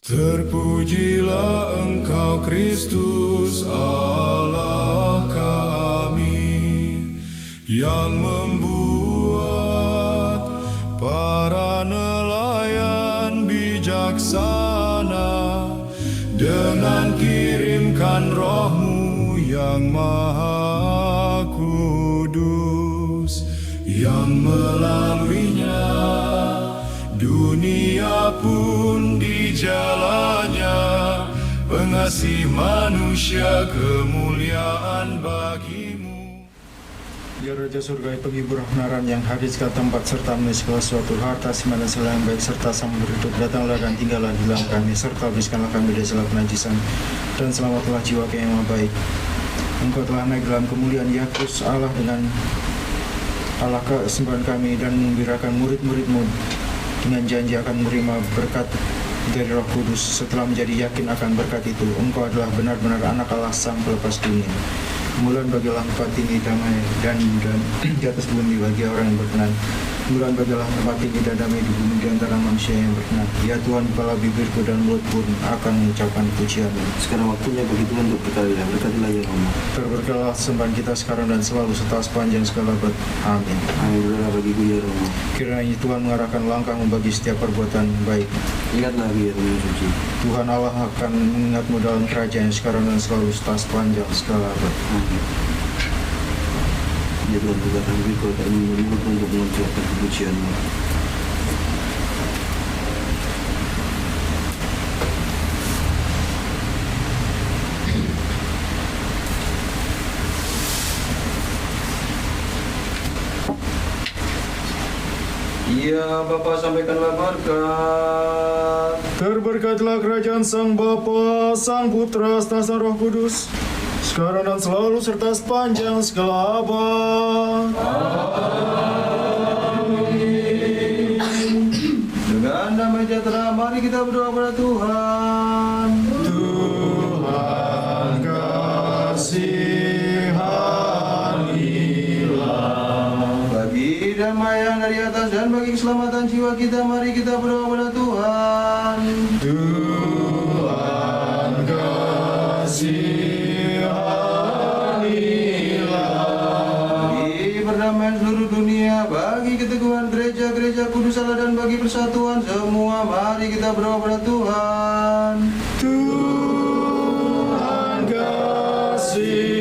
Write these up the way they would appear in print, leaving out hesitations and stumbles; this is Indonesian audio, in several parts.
Terpujilah Engkau Kristus Allah kami, yang membuat para nelayan bijaksana dengan kirimkan Roh-Mu yang Maha Kudus, yang melaluinya dunia pun di jalannya, pengasih manusia, kemuliaan bagimu. Ya Raja Surga, penghibur kebenaran yang hadir ke tempat serta menulis segala suatu harta simpanan segala yang baik serta sama hidup, datanglah dan tinggallah di dalam kami, serta bersihkanlah kami dari segala kenajisan, dan selamatlah jiwa kami yang baik. Engkau telah naik dalam kemuliaan ya Kristus Allah, dengan Allah kesembahan kami, dan membirakan murid-murid-Mu dengan janji akan menerima berkat dari Roh Kudus. Setelah menjadi yakin akan berkat itu, Engkau adalah benar-benar anak Allah sang pelepas dunia. Kemuliaan bagilah tempat ini damai dan di atas bumi bagi orang yang berkenan. Kemuliaan bagilah tempat ini dan damai di bumi di antara manusia yang berkenan. Ya Tuhan, kepala bibirku dan mulut pun akan mengucapkan pujian-Mu. Sekarang waktunya bagi Tuhan untuk berkalilah. Berkatilah ya Allah. Terberkatilah sembahan kita sekarang dan selalu serta sepanjang segala abad. Amin. Amin. Berdoa bagiku ya Allah. Kiranya Tuhan mengarahkan langkahmu bagi setiap perbuatan baik. Ingatlah ya Tuhan suci. Tuhan Allah akan mengingatmu dalam kerajaan sekarang dan selalu serta sepanjang segala abad. Amin. Ya Tuhan, bukakan bibirku dan mulutku untuk mengucapkan kepujian-Mu. Ya Bapa, sampaikanlah berkat. Terberkatilah kerajaan Sang Bapa, Sang Putra, Sang Roh Kudus, sekarang dan selalu serta sepanjang segala abad. Amin. Dengan damai sejahtera, mari kita berdoa pada Tuhan. Tuhan kasihanilah. Bagi damai yang dari atas dan bagi keselamatan jiwa kita, mari kita berdoa pada Tuhan. Tuhan kasihanilah. Bagi perdamaian seluruh dunia, bagi keteguhan gereja-gereja kudus Allah, dan bagi persatuan semua, mari kita berdoa pada Tuhan. Tuhan kasihanilah.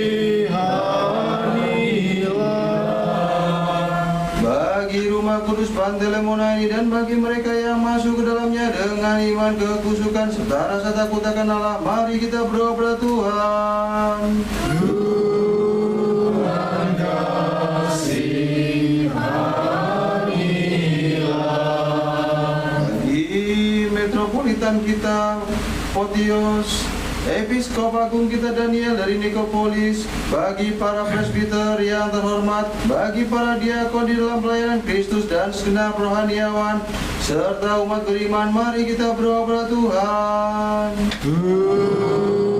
Bagi rumah kudus Pantai Lemona ini dan bagi mereka yang masuk ke dalamnya dengan iman, kekusukan serta rasa takut akan Allah, mari kita berdoa pada Tuhan. Tuhan kasihanilah. Bagi metropolitan kita Potios, Episkop Agung kita Daniel dari Nikopolis, bagi para presbiter yang terhormat, bagi para diakon di dalam pelayanan Kristus dan segenap rohaniawan, serta umat beriman, mari kita berdoa pada Tuhan. Tuhan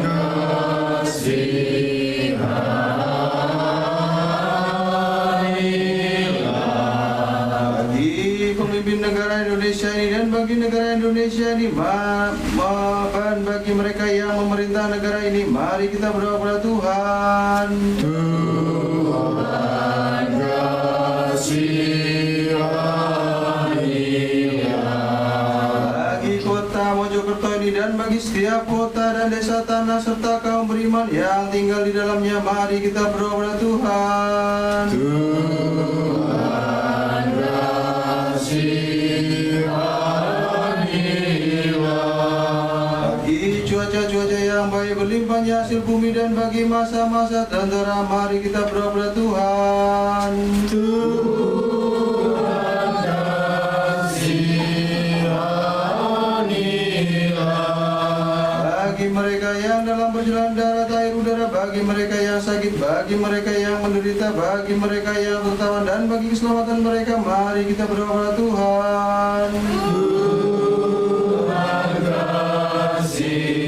kasihanilah. Bagi pemimpin negara Indonesia ini dan bagi negara Indonesia ini, bahkan bagi mereka yang memerintah negara ini, mari kita berdoa pada Tuhan. Tuhan kasihanilah. Bagi kota Mojokerto ini dan bagi setiap kota dan desa tanah serta kaum beriman yang tinggal di dalamnya, mari kita berdoa pada Tuhan. Tuhan kasihanilah. Bagi cuaca-cuaca yang baik, berlimpahnya hasil bumi, dan bagi masa-masa tentera, mari kita berdoa pada Tuhan. Tuhan kasihanilah. Bagi mereka yang dalam perjalanan darat, air, udara, bagi mereka yang sakit, bagi mereka yang menderita, bagi mereka yang tertawan, dan bagi keselamatan mereka, mari kita berdoa pada Tuhan. Tuhan kasihanilah.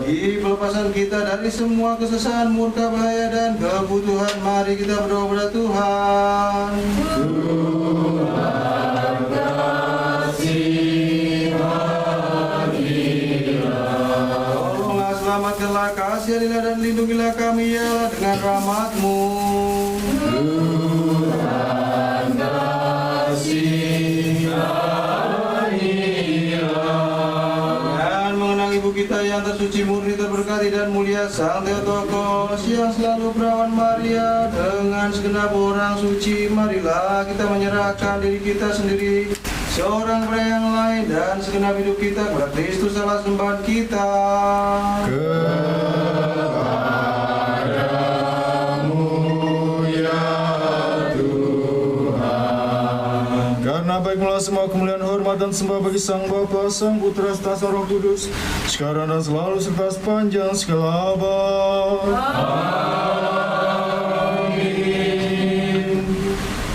Bagi pelepasan kita dari semua kesesatan, murka, bahaya, dan kebutuhan, mari kita berdoa pada Tuhan. Tolonglah selamatkanlah, kasihanilah dan lindungilah kami ya Allah dengan rahmat-Mu. Dan mengenang ibu kita yang tersuci, murni, terberkati dan mulia, Sang Theotokos yang selalu perawan Maria dengan segenap orang suci, marilah kita menyerahkan diri kita sendiri, seorang pria yang lain dan segenap hidup kita kepada Kristus Allah sembahan kita. Karena baiklah semua kemuliaan, hormat dan sembah bagi Sang Bapa, Sang Putra, serta Sang Roh Kudus, sekarang dan selalu serta sepanjang segala abad.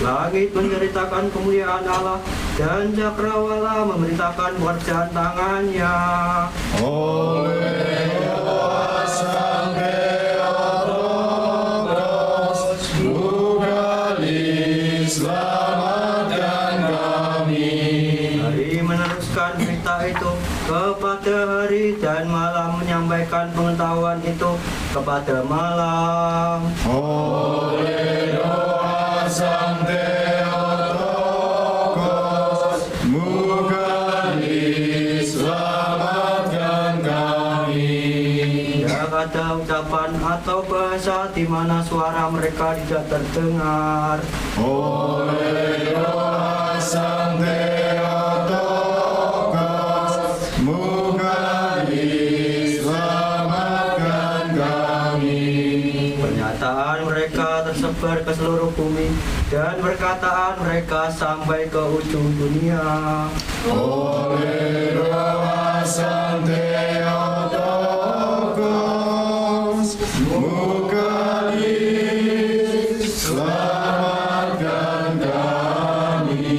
Langit menceritakan kemuliaan Allah dan cakrawala memberitakan pekerjaan tangannya. Oleh Sang Theotokos, Bugali, selamatkan kami. Hari meneruskan berita itu kepada hari dan malam menyampaikan pengetahuan itu kepada malam. Oleh doa Sang Theotokos, Bugali, selamatkan kami. Tidak ada ucapan atau bahasa di mana suara mereka tidak terdengar. Oleh doa Sang Theotokos, Bugali, selamatkan kami. Pernyataan mereka tersebar ke seluruh bumi dan perkataan mereka sampai ke ujung dunia. Oleh doa Sang Theotokos, Bugali, selamatkan kami.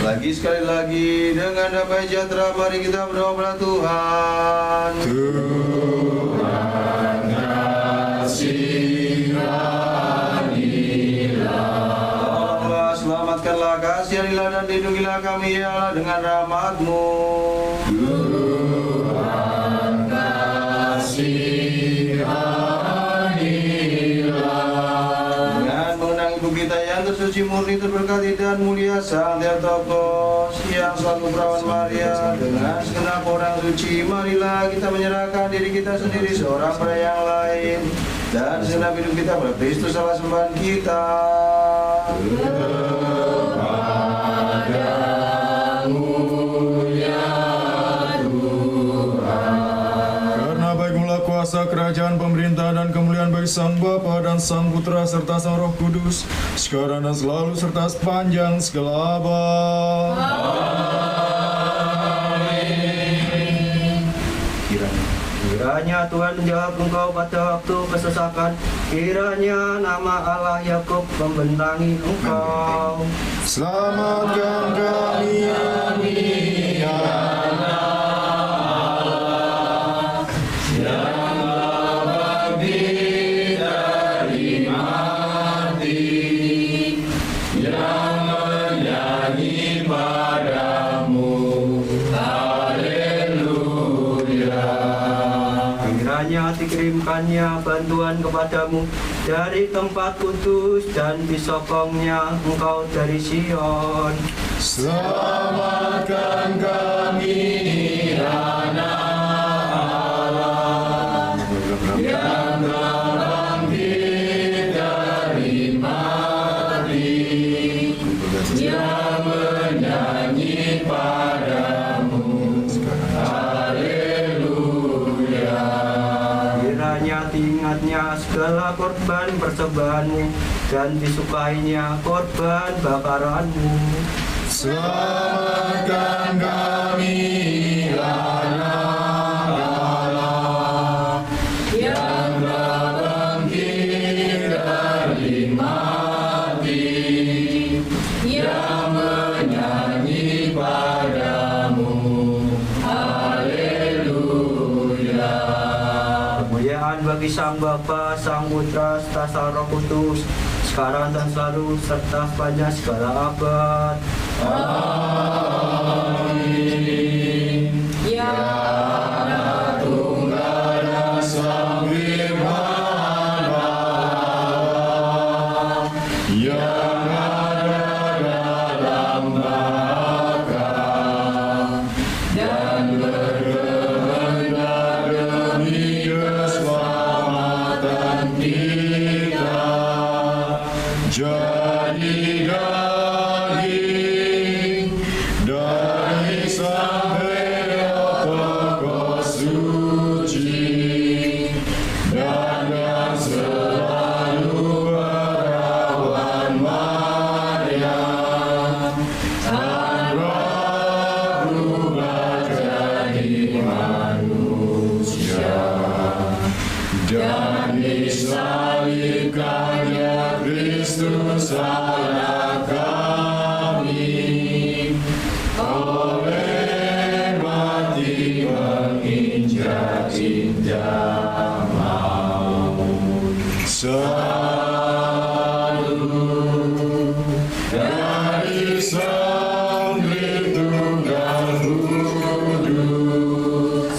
Lagi sekali lagi dengan damai sejahtera mari kita berdoa kepada Tuhan. Tuhan kasihanilah. Tolonglah selamatkanlah, kasihanilah dan lindungilah kami ya Allah dengan rahmat-Mu. Tuhan kasihanilah. Dengan mengenang ibu kita yang tersuci, murni, terberkati dan mulia, Sang Theotokos yang selalu perawan Maria dengan segenap orang suci, marilah kita menyerahkan diri kita sendiri, seorang pada yang lain dan segenap hidup kita pada Kristus Allah sembahan kita. Karena baiklah kuasa, kerajaan, pemerintah, dan kemuliaan bagi Sang Bapa dan Sang Putra serta Sang Roh Kudus, sekarang dan selalu serta sepanjang segala abad. Kiranya Tuhan menjawab engkau pada waktu kesesakan. Kiranya nama Allah Yakub membentangi engkau. Selamatkan kami, amin, ya Allah, yang telah bangkit dari mati, yang menyanyi padamu, haleluya. Kiranya dikirimkannya bantuan kepadamu dari tempat kudus dan disokongnya engkau dari Sion. Selamatkan kami, anak Allah, yang telah bangkit dari mati, yang menyanyi padamu, haleluya. Kiranya diingatnya segala korban persembahanmu dan disukainya korban bakaranmu. Selamatkan kami, anak Allah, yang telah bangkit dari mati, yang menyanyi padamu, haleluya. bagi Sang Bapa, Sang Putra, serta Sang Roh Kudus, sekarang dan selalu, serta sepanjang segala abad. Amin. Ya Tunggal dan Sang Firman Allah yang ada dalam baka dan berkehendak demi keselamatan kita jadi daging dari Sang tokoh suci dan yang selalu berawan Maryam tanpa berubah jadi manusia dan disalibkannya Kristus Allah kami oleh mati menginjak-injak maut. Salut dari Sang Tritunggal Kudus,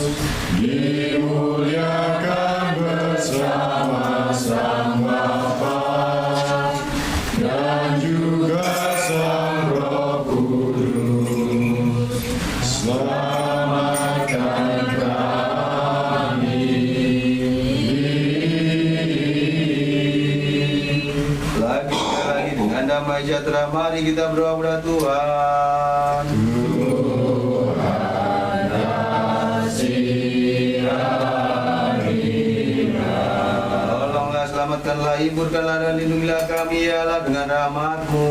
dimuliakan bersama Sang Bapa dan juga Sang Roh Kudus. Selamatkan kami. Lagi dengan damai sejahtera mari kita berdoa kepada Tuhan. Tolonglah, selamatkanlah, hiburkanlah dan lindungilah kami ya Allah dengan rahmat-Mu.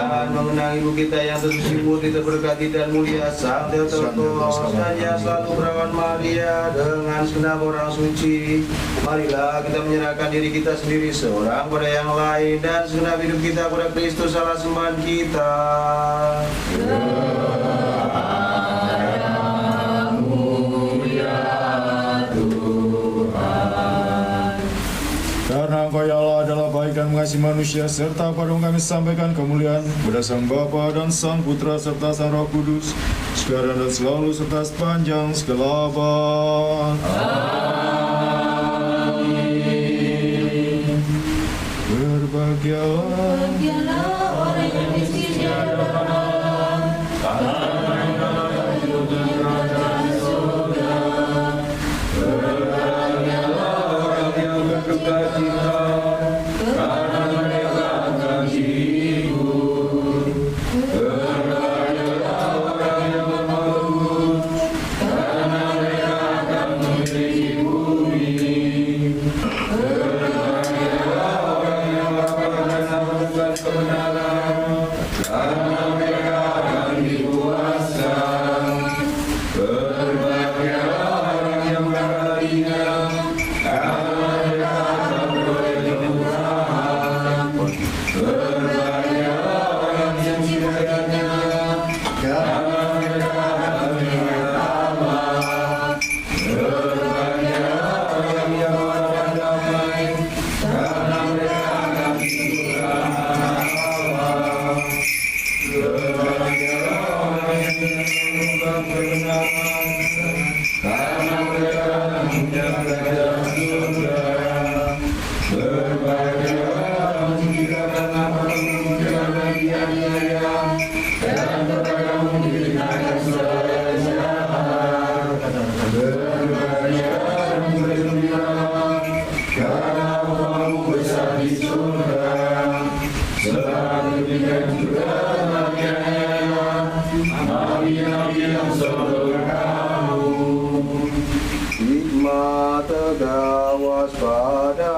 Dan mengenang ibu kita yang tersuci murni, terberkati dan mulia, Sang Theotokos, dan yang selalu berawan Maria dengan segenap orang suci. Marilah kita menyerahkan diri kita sendiri seorang pada yang lain dan segenap hidup kita pada Kristus Allah sembahan kita. Karena Engkau ya Allah adalah baik dan mengasihi manusia, serta pada kami sampaikan kemuliaan kepada Sang Bapa dan Sang Putra serta Sang Roh Kudus, sekarang dan selalu serta sepanjang segala abad. Amin. Berbahagialah orang yang miskin di hadapan Allah, Hikmat tegak waspadalah.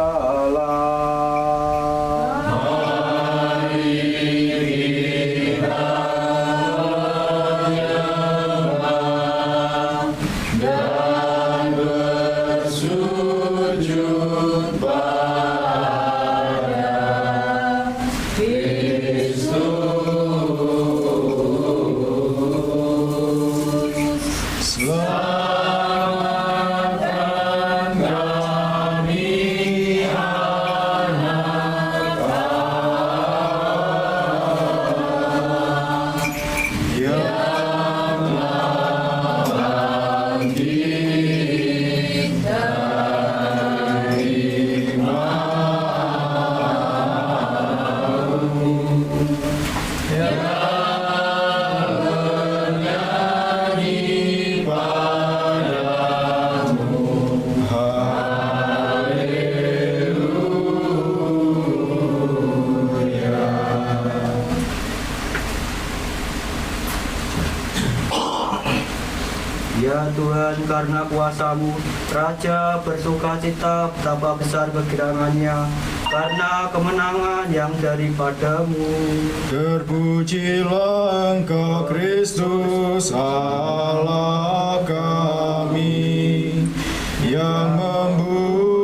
Ya Tuhan, karena kuasa-Mu, Raja bersukacita betapa besar kegirangannya, karena kemenangan yang daripadamu. Terpujilah Engkau Kristus Allah kami, yang membuat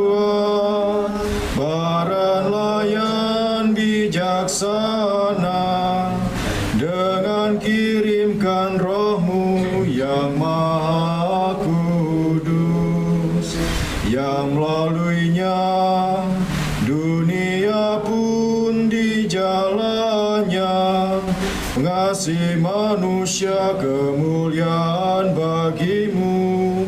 para nelayan bijaksana dengan kirimkan Roh-Mu yang Maha Kudus, yang melaluinya dunia pun di jalannya mengasihi manusia kemuliaan bagi-Mu.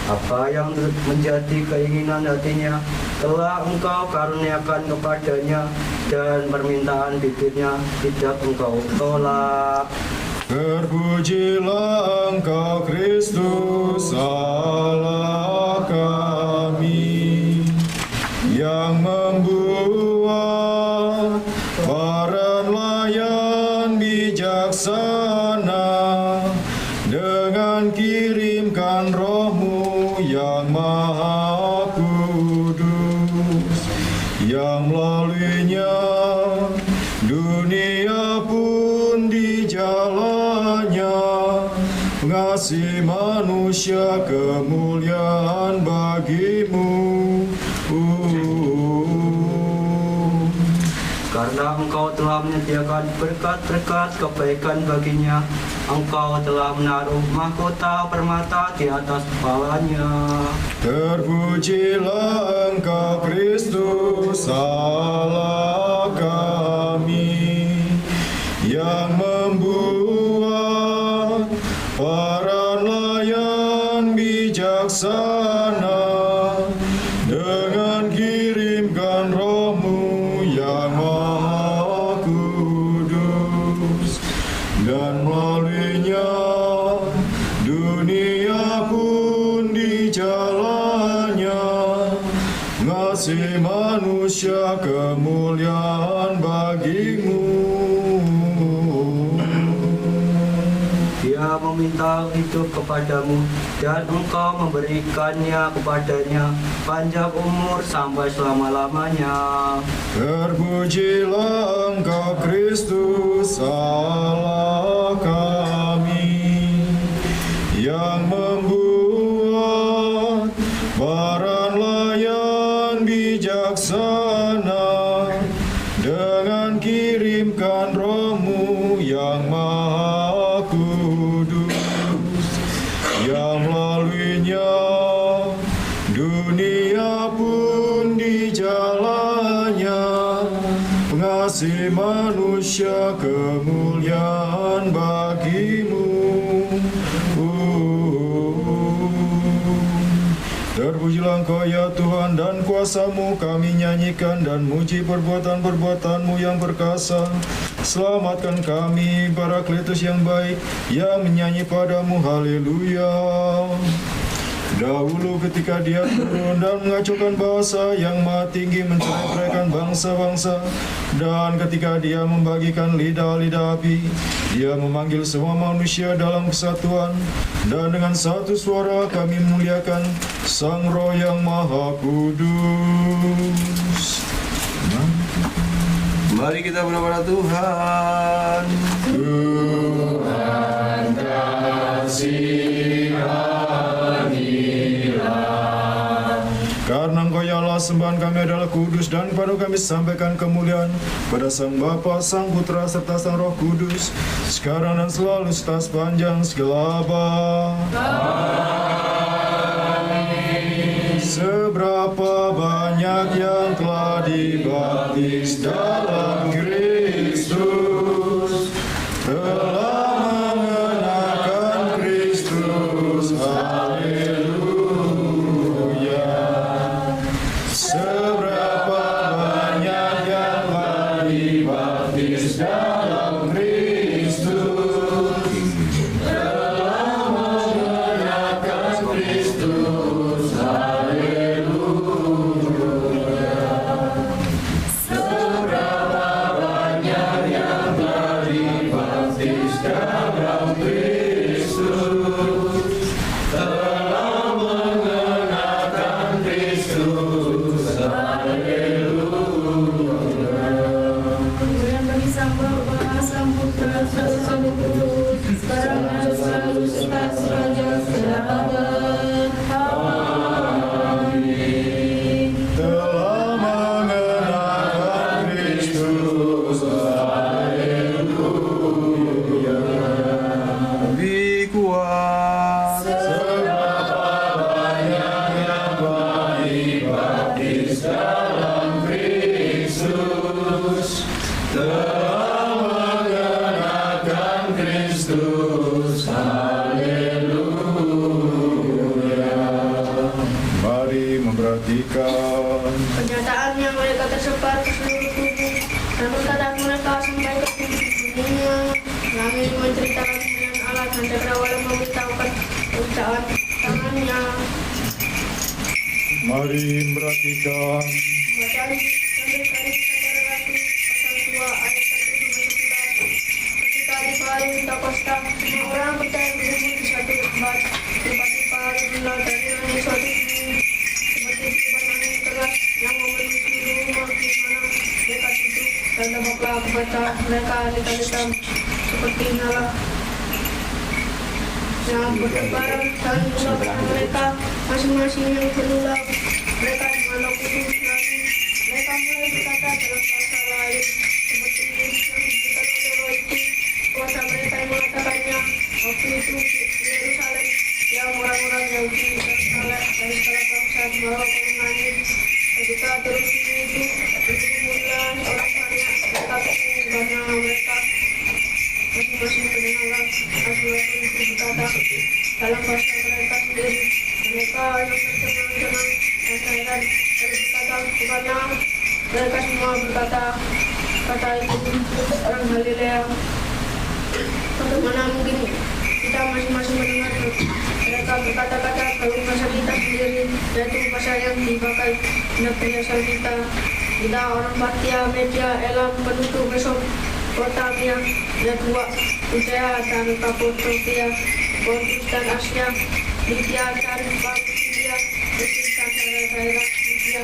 Apa yang menjadi keinginan hatinya telah Engkau karuniakan kepadanya, dan permintaan bibirnya tidak Engkau tolak. Terpujilah Engkau Kristus Allah kami, yang membuat para nelayan bijaksana dengan kirimkan Roh-Mu yang Maha Kudus, yang melaluinya dunia pun di jalannya mengasihi manusia kemuliaan bagi-Mu. Karena Engkau telah menyediakan berkat-berkat kebaikan baginya, Engkau telah menaruh mahkota permata di atas kepalanya. Terpujilah Engkau Kristus Allah kami, yang membuat para nelayan bijaksana dengan kirimkan Roh-Mu yang Maha Kudus, dan melaluinya dunia pun di jalannya mengasihi manusia kemuliaan bagi-Mu. Dia meminta hidup kepadamu, dan Engkau memberikannya kepadanya panjang umur sampai selama-lamanya. Terpujilah Engkau Kristus Allah kami, yang membuat para nelayan bijaksana dengan kirimkan Roh-Mu yang Maha Kudus, yang melaluinya dunia pun di jalannya mengasihi manusia kemuliaan bagi-Mu. Terpujilah Engkau ya Tuhan, dan kuasa-Mu kami nyanyikan dan muji perbuatan-perbuatan-Mu yang perkasa. Selamatkan kami, Parakletus yang baik, yang menyanyi padamu haleluya. Dahulu ketika Dia turun dan mengacaukan bahasa yang maha tinggi, mencerai-beraikan bangsa-bangsa, dan ketika Dia membagikan lidah-lidah api, Dia memanggil semua manusia dalam kesatuan, dan dengan satu suara kami memuliakan Sang Roh yang Maha Kudus. Mari kita berdoa kepada Tuhan. Tuhan kasihanilah. Karena Engkau ya Allah, sembahan kami adalah kudus, dan padamu kami sampaikan kemuliaan pada Sang Bapa, Sang Putra, serta Sang Roh Kudus, sekarang dan selalu serta sepanjang segala abad. Seberapa banyak yang telah dibaptis dalam Kristus, telah mengenakan Kristus, haleluya. Seberapa banyak yang telah dibaptis dalam Kristus, telah mengenakan Kristus, Seberapa banyak yang telah dibaptis telah mengenakan Kristus. Haleluya. Mari memperhatikan. Kenyataan yang mereka tersebar ke seluruh tubuh, namun kata mereka sampai ke dunia. Kami menceritakan kemuliaan Allah dan cakrawala memberitahukan pekerjaan tangannya. Mari memperhatikan. Bacaan sampai dari Sabara Rasul pasal 2 ayat 1-11. Ketika di hari Pentakosta, semua orang percaya berkumpul di satu tempat. Tiba-tiba benar dari langit suatu bunyi seperti tiupan angin keras yang memenuhi seluruh rumah di mana mereka duduk, dan tampaklah kepada mereka lita-lita seperti nyala yang bertebaran dan menolakkan mereka masing-masing yang berulang. Mereka menolak kudus lagi. Mereka mulai berkata dalam bahasa lain seperti yang disebutkan oleh roh itu. Kuasa mereka yang mengatakannya waktu itu di Yerusalem yang orang-orang Yahudi dan dari segala bangsa dibawa ke langit. Ketika terus itu berkumpulan orang banyak, mereka bingung karena mereka masing-masing mendengar rasul-rasul itu berkata dalam bahasa mereka sendiri. Mereka yang tercengang-cengang dan heran lalu berkata bukannya mereka semua berkata kata itu orang Galilea. Bagaimana mungkin kita masing-masing mendengar mereka berkata-kata kalau bahasa kita sendiri, yaitu bahasa yang dipakai negeri asal kita. Kita orang Partia, Media, Elam, penduduk Mesopotamia, Yadua, Judea dan Kapadokia, Pontus dan Asia, Libya dan Pamfilia, Mesir dan daerah-daerah Libya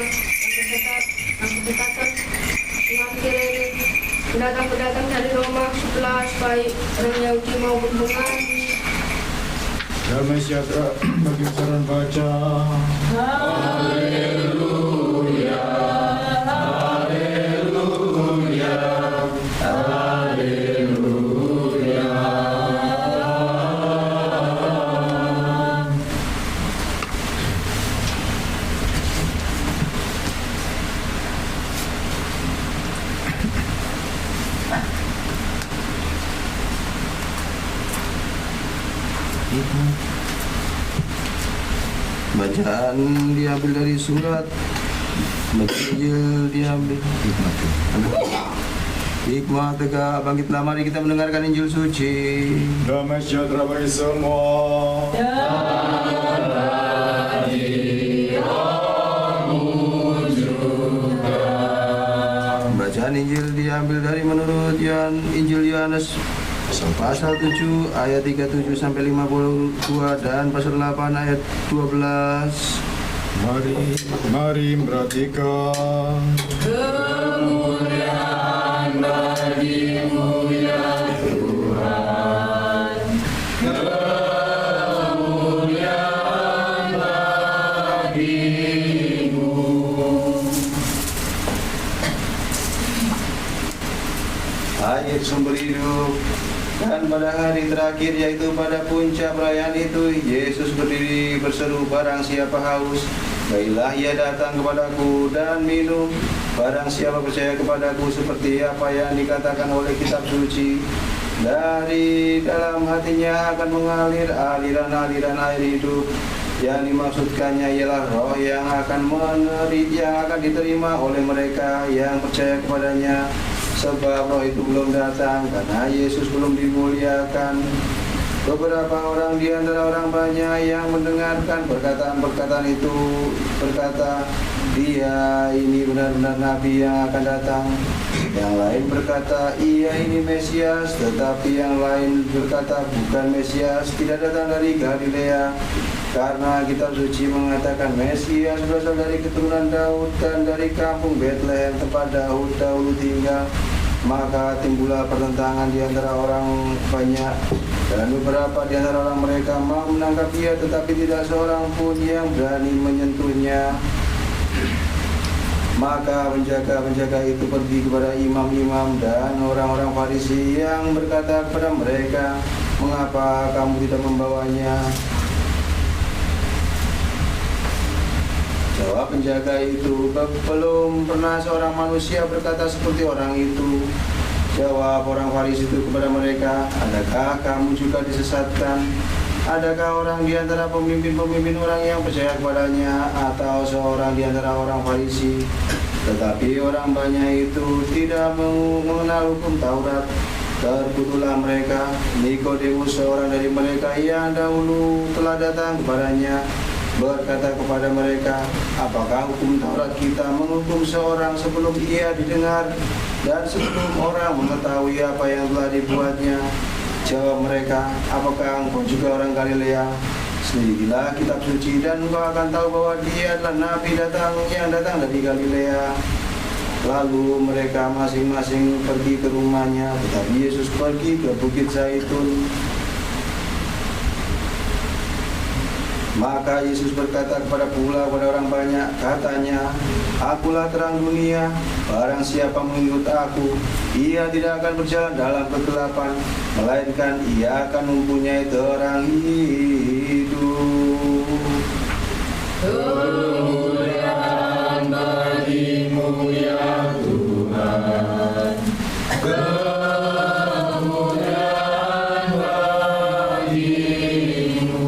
yang berdekatan dengan Kirene, pendatang-pendatang dari Roma 11, baik orang Yahudi maupun penghuni. Damai sejahtera bagi saran baca. Haleluya. Haleluya. Haleluya. Bacaan diambil dari surat Injil diambil Hikmah tegak bangkitlah, mari kita mendengarkan Injil suci. Damai sejahtera bagi semua. Bacaan Injil diambil dari menurut Injil Yohanes pasal 7 ayat 37 sampai 52 dan pasal 8 ayat 12. Mari memperhatikan. Kemuliaan bagimu ya Tuhan. Kemuliaan bagimu. Air sumber hidup. Dan pada hari terakhir, yaitu pada puncak perayaan itu, Yesus berdiri berseru, barang siapa haus, baiklah ia datang kepadaku dan minum. Barang siapa percaya kepadaku, seperti apa yang dikatakan oleh kitab suci, dari dalam hatinya akan mengalir aliran-aliran air hidup. Yang dimaksudkannya ialah roh yang akan diterima oleh mereka yang percaya kepadanya. Sebab roh itu belum datang karena Yesus belum dimuliakan. Beberapa orang di antara orang banyak yang mendengarkan perkataan-perkataan itu berkata, dia ini benar-benar nabi yang akan datang. Yang lain berkata, ia ini Mesias. Tetapi yang lain berkata, bukan Mesias, tidak datang dari Galilea. Karena kitab suci mengatakan Mesias berasal dari keturunan Daud dan dari kampung Bethlehem, tempat Daud dahulu tinggal. Maka timbullah pertentangan di antara orang banyak, dan beberapa di antara orang mereka mau menangkap dia, tetapi tidak seorang pun yang berani menyentuhnya. Maka penjaga-penjaga itu pergi kepada imam-imam dan orang-orang Farisi yang berkata kepada mereka, mengapa kamu tidak membawanya? Jawab penjaga itu, belum pernah seorang manusia berkata seperti orang itu. Jawab orang Farisi itu kepada mereka, adakah kamu juga disesatkan? Adakah orang di antara pemimpin-pemimpin orang yang percaya kepadanya atau seorang di antara orang Farisi? Tetapi orang banyak itu tidak mengenal hukum Taurat. Terkutulah mereka. Nikodemus, seorang dari mereka yang dahulu telah datang kepadanya, berkata kepada mereka, apakah hukum Taurat kita menghukum seorang sebelum ia didengar dan sebelum orang mengetahui apa yang telah dibuatnya? Jawab mereka, apakah engkau juga orang Galilea? Selidikilah kitab suci dan engkau akan tahu bahwa dia adalah nabi yang datang dari Galilea. Lalu mereka masing-masing pergi ke rumahnya, tetapi Yesus pergi ke Bukit Zaitun. Maka Yesus berkata kepada orang banyak, katanya, akulah terang dunia, barang siapa mengikut aku, ia tidak akan berjalan dalam kegelapan, melainkan ia akan mempunyai terang hidup. Kemuliaan bagimu ya Tuhan. Kemuliaan bagimu.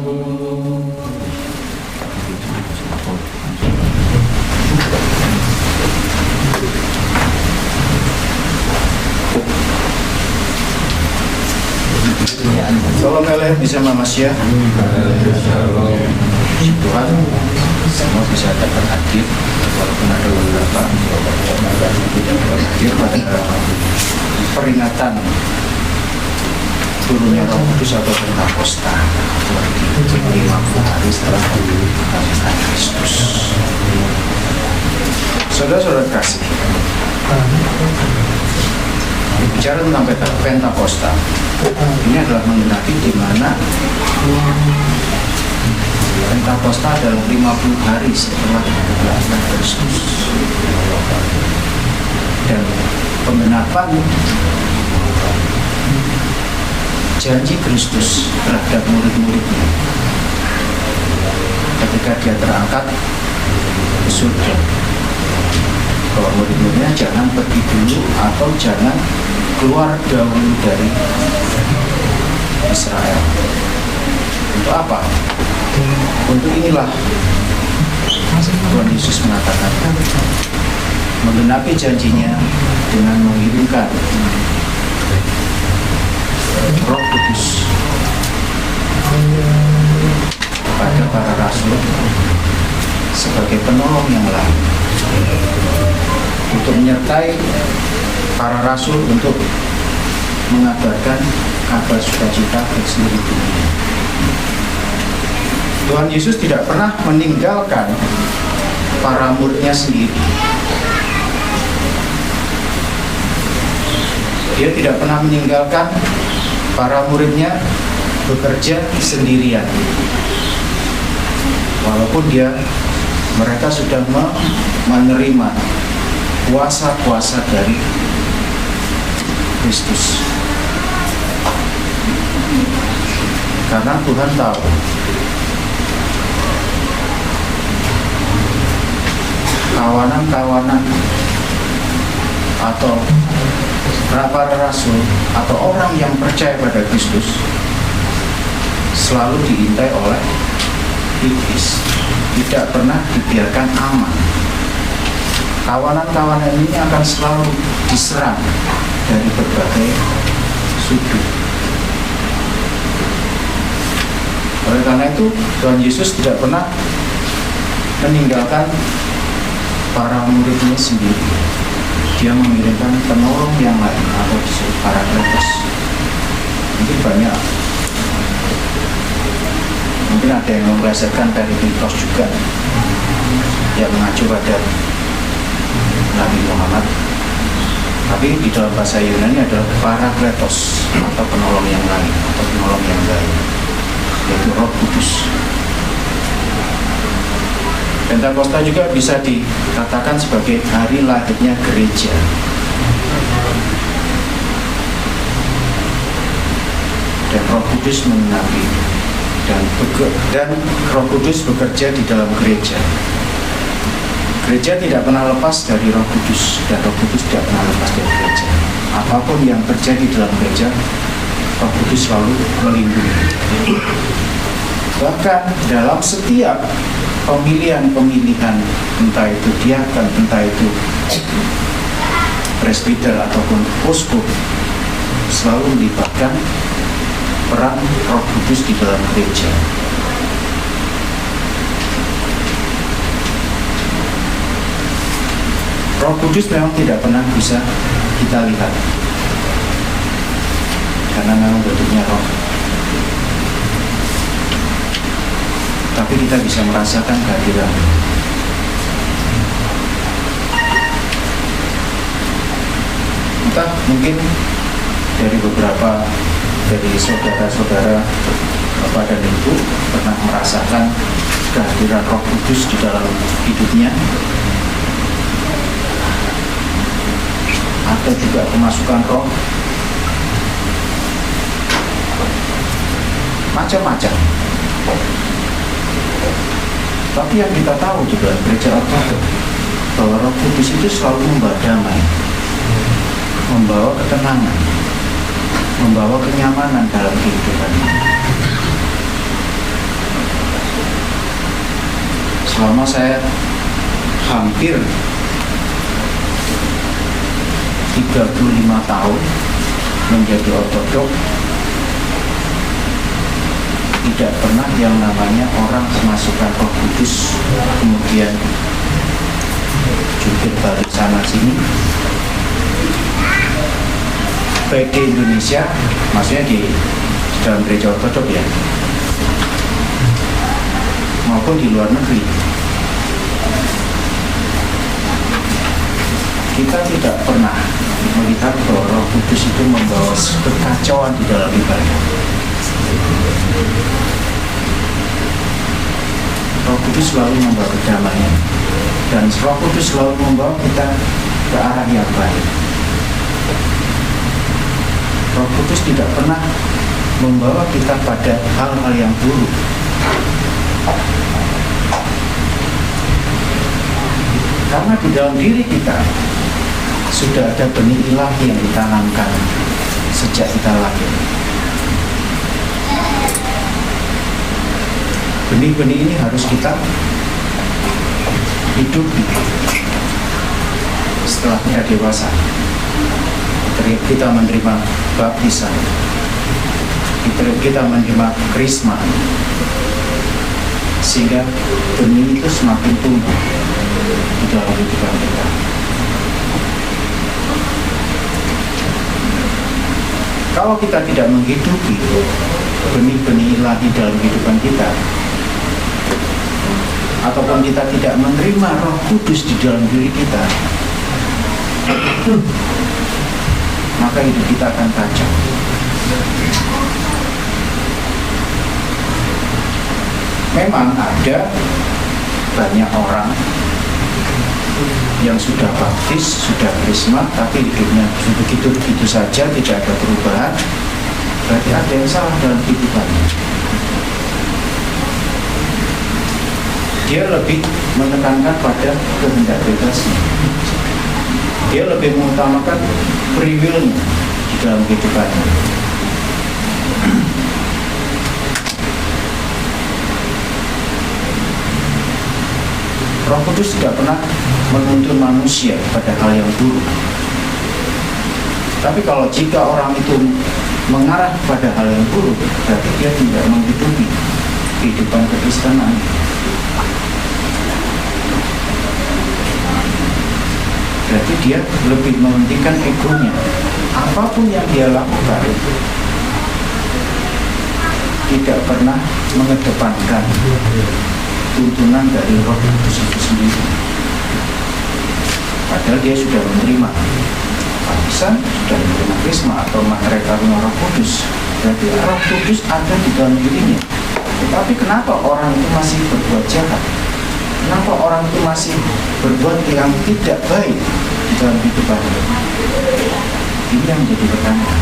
Salam meleh bisa mamasya. Tuhan semua bisa dapat hadir walaupun ada beberapa tidak hadir pada peringatan turunnya Roh Kudus atau Pentakosta 50 hari setelah kehadiran Kristus. Saudara-saudara kasih, bicara tentang Pentakosta, ini adalah menggenapi di mana Pentakosta adalah 50 hari setelah kehadiran Kristus, dan penggenapan janji Kristus terhadap murid-muridnya ketika dia terangkat ke surga, bahwa murid-muridnya jangan pergi dulu atau jangan keluar dahulu dari Israel. Untuk apa? Untuk inilah Tuhan Yesus mengatakan, menggenapi janjinya dengan mengirimkan Roh Kudus pada para rasul sebagai penolong yang lain, untuk menyertai para rasul untuk mengabarkan kabar sukacita ke seluruh dunia. Tuhan Yesus tidak pernah meninggalkan para muridnya sendiri. Dia tidak pernah meninggalkan para muridnya bekerja sendirian. Walaupun mereka sudah menerima kuasa-kuasa dari Kristus. Karena Tuhan tahu kawanan-kawanan atau para rasul atau orang yang percaya pada Kristus selalu diintai oleh iblis, tidak pernah dibiarkan aman. Kawanan-kawanan ini akan selalu diserang dari berbagai sudut. Oleh karena itu, Tuhan Yesus tidak pernah meninggalkan para muridnya sendiri. Dia mengirimkan penolong yang lain atau disebut Parakletos. Mungkin ada yang memplesetkan Perikitos juga, yang mengacu pada Nabi Muhammad. Tapi di dalam bahasa Yunani adalah Parakletos atau penolong yang lain atau penolong yang lain, yaitu Roh Kudus. Pentakosta juga bisa dikatakan sebagai hari lahirnya gereja. Dan Roh Kudus mengenapi dan Roh Kudus bekerja di dalam gereja. Gereja tidak pernah lepas dari Roh Kudus dan Roh Kudus tidak pernah lepas dari gereja. apapun yang terjadi dalam gereja, Roh Kudus selalu melindungi. Bahkan dalam setiap pemilihan-pemilihan, entah itu diaken, entah itu presbiter ataupun uskup, selalu melibatkan peran Roh Kudus di dalam gereja. Roh Kudus memang tidak pernah bisa kita lihat, karena memang bentuknya roh. Tapi kita bisa merasakan kehadiran. Entah mungkin dari beberapa dari saudara-saudara Bapak dan Ibu pernah merasakan kehadiran Roh Kudus di dalam hidupnya, atau juga kemasukan roh, macam-macam. Tapi yang kita tahu di dalam gereja Ortodok bahwa Roh Kudus itu selalu membawa damai, membawa ketenangan, membawa kenyamanan dalam kehidupan. Selama saya hampir 35 tahun menjadi ortodok, tidak pernah yang namanya orang kemasukan Roh Kudus kemudian jungkir balik sana sini, baik di Indonesia, maksudnya di dalam gereja ortodok ya, maupun di luar negeri. Kita tidak pernah melihat bahwa Roh Kudus itu membawa kekacauan di dalam ibadah. Roh Kudus selalu membawa kedamaian, dan Roh Kudus selalu membawa kita ke arah yang baik. Roh Kudus tidak pernah membawa kita pada hal-hal yang buruk. Karena di dalam diri kita sudah ada benih ilahi yang ditanamkan sejak kita lahir. Benih-benih ini harus kita hidupi setelah kita dewasa. Kita menerima baptisan, kita menerima krisma, sehingga benih itu semakin tumbuh di dalam kehidupan kita. Kalau kita tidak menghidupi benih-benih ilahi dalam kehidupan kita, ataupun kita tidak menerima Roh Kudus di dalam diri kita, maka hidup kita akan kacau. Memang ada banyak orang yang sudah baptis, sudah krisma, tapi hidupnya begitu-begitu saja, tidak ada perubahan. Berarti ada yang salah dalam kehidupannya. Dia lebih menekankan pada kehendak bebasnya. Dia lebih mengutamakan free will-nya di dalam kehidupannya. Roh Kudus tidak pernah menuntun manusia pada hal yang buruk. Tapi kalau jika orang itu mengarah pada hal yang buruk, berarti dia tidak menghidupi kehidupan kekristenan. Berarti dia lebih mementingkan egonya. Apapun yang dia lakukan tidak pernah mengedepankan tuntunan dari Roh Kudus itu sendiri. Padahal dia sudah menerima baptisan, sudah menerima krisma atau materai karunia Roh Kudus. Berarti Roh Kudus ada di dalam dirinya. Tetapi kenapa orang itu masih berbuat jahat? Kenapa orang itu masih berbuat yang tidak baik di dalam kehidupannya? Ini yang menjadi pertanyaan.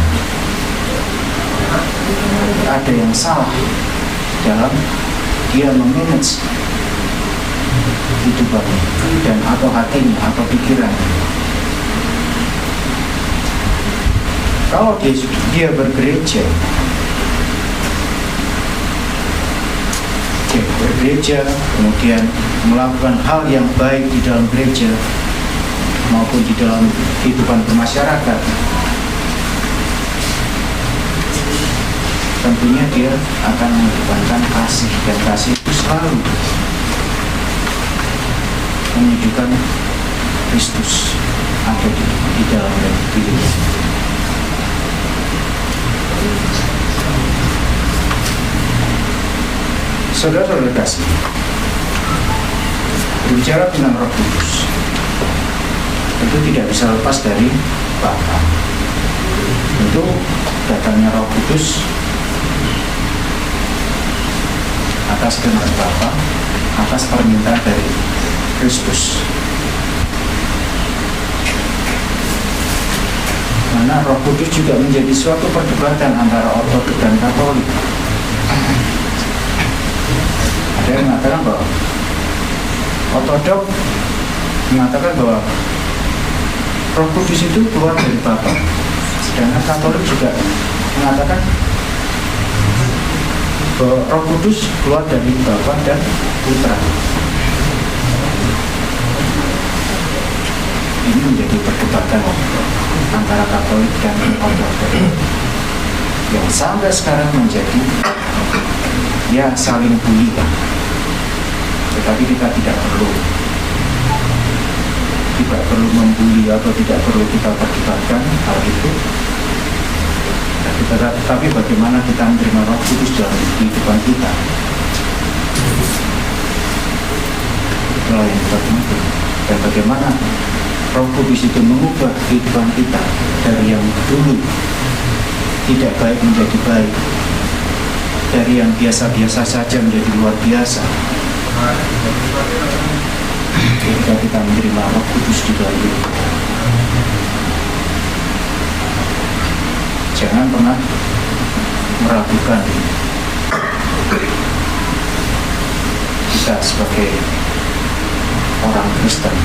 Ada yang salah dalam dia memanage hidupannya dan atau hatinya atau pikirannya. Kalau dia bergereja, kemudian melakukan hal yang baik di dalam gereja maupun di dalam kehidupan bermasyarakat, tentunya dia akan mengedepankan kasih, dan kasih itu selalu menunjukkan Kristus ada di dalam dirinya. Saudara-saudara kasih, berbicara tentang Roh Kudus, itu tidak bisa lepas dari Bapa. Itu datangnya Roh Kudus atas kehendak Bapa, atas permintaan dari Kristus. Mana Roh Kudus juga menjadi suatu perdebatan antara Ortodoks dan Katolik. Ada yang mengatakan bahwa Ortodoks mengatakan bahwa Roh Kudus itu keluar dari Bapa, sedangkan Katolik juga mengatakan bahwa Roh Kudus keluar dari Bapa dan Putra. Ini menjadi perdebatan antara Katolik dan Ortodoks yang sampai sekarang menjadi ya saling bully lah. Tetapi kita tidak perlu membuli atau tidak perlu kita perdebatkan hal itu. Tapi bagaimana kita menerima Roh Kudus dalam kehidupan kita, itulah yang kita penting. Dan bagaimana Roh Kudus itu mengubah kehidupan kita dari yang dulu tidak baik menjadi baik, dari yang biasa-biasa saja menjadi luar biasa. Ketika kita menerima Roh Kudus di dalam diri kita, jangan pernah meragukan kita sebagai orang Kristen.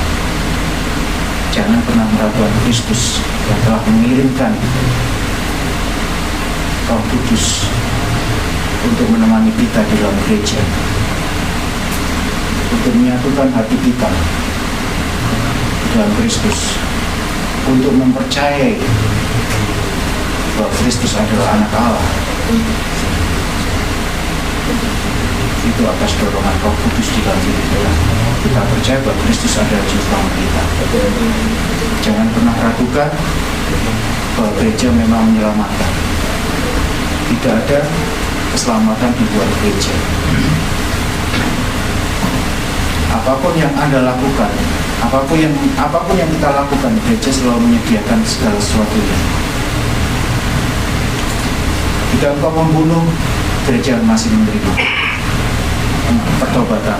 Jangan pernah meragukan Kristus yang telah mengirimkan Roh Kudus untuk menemani kita di dalam gereja, untuk menyatukan hati kita di dalam Kristus, untuk mempercayai bahwa Kristus adalah anak Allah. Itu atas dorongan Roh Kudus di dalam diri kita. Kita percaya bahwa Kristus adalah juru selamat kita. Jangan pernah ragukan bahwa gereja memang menyelamatkan. Tidak ada keselamatan di luar gereja. Apapun yang Anda lakukan, apapun yang kita lakukan, gereja selalu menyediakan segala sesuatunya. Jika engkau membunuh, gereja masih menerima pertobatan.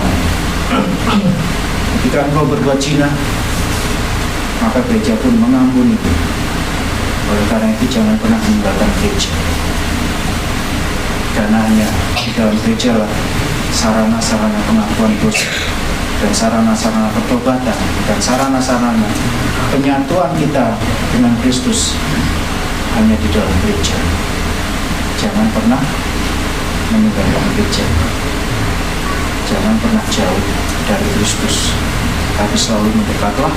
Jika engkau berbuat zina, maka gereja pun mengampuni. Oleh karena itu jangan pernah meninggalkan gereja, karena hanya di dalam gereja lah sarana-sarana pengakuan dosa, dan sarana-sarana pertobatan, dan sarana-sarana penyatuan kita dengan Kristus hanya di dalam gereja. Jangan pernah meninggalkan gereja. Jangan pernah jauh dari Kristus, tapi selalu mendekatlah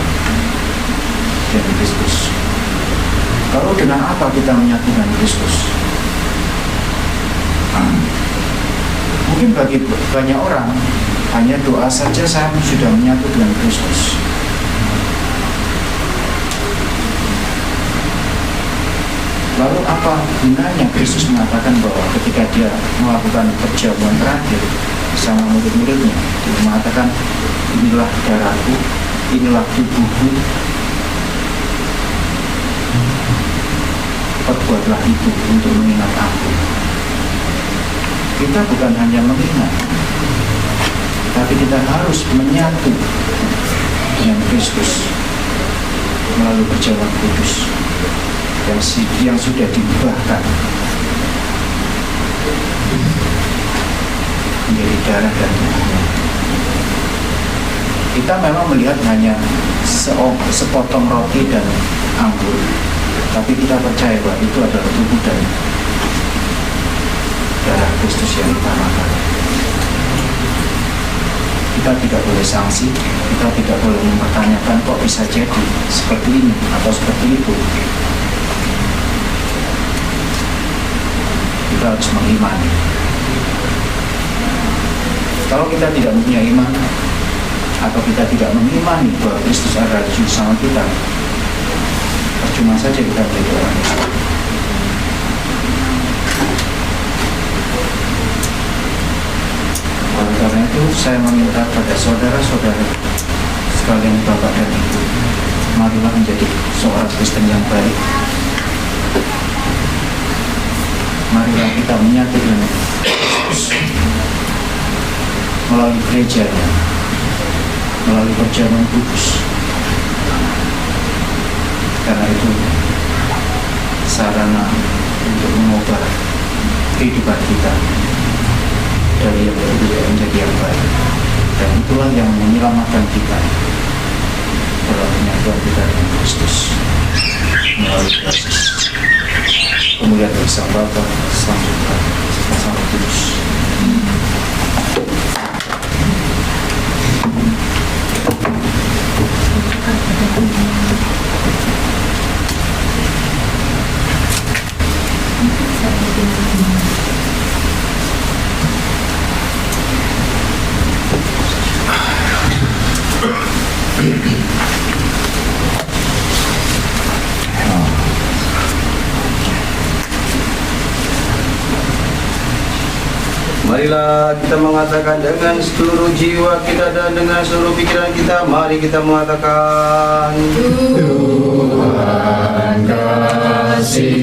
dari Kristus. Lalu dengan apa kita menyatu dengan Kristus? Mungkin bagi banyak orang hanya doa saja saya sudah menyatu dengan Kristus. Lalu apa gunanya Kristus mengatakan bahwa ketika dia melakukan perjamuan terakhir bersama murid-muridnya, dia mengatakan, inilah darahku, inilah tubuhku, perbuatlah itu untuk mengingat aku. Kita bukan hanya mengingat, tapi kita harus menyatu dengan Kristus melalui perjamuan kudus yang sudah diubahkan menjadi darah dan tubuhnya. Kita memang melihat hanya sepotong roti dan anggur, tapi kita percaya bahwa itu adalah tubuh dan darah Kristus yang utamakan. Kita tidak boleh sanksi, kita tidak boleh mempertanyakan kok bisa jadi seperti ini atau seperti itu. Kita harus mengimani. Kalau kita tidak punya iman atau kita tidak mengimani bahwa Kristus adalah juru selamat kita, percuma saja kita menjadi orang Islam. Oleh karena itu saya meminta pada saudara-saudara sekalian Bapak dan Ibu, marilah menjadi seorang Kristen yang baik. Marilah kita menyatu dengan Kristus melalui gerejanya, melalui perjamuan kudus. Karena itu sarana untuk mengubah kehidupan kita dari yang buruk menjadi yang baik, dan itulah yang menyelamatkan kita dalam penyatuan kita dengan Kristus melalui kasih. Kemuliaan bagi Sang Bapa, Sang Putra, serta Sang Roh Kudus. Marilah kita mengatakan dengan seluruh jiwa kita dan dengan seluruh pikiran kita, mari kita mengatakan, Tuhan kasihanilah.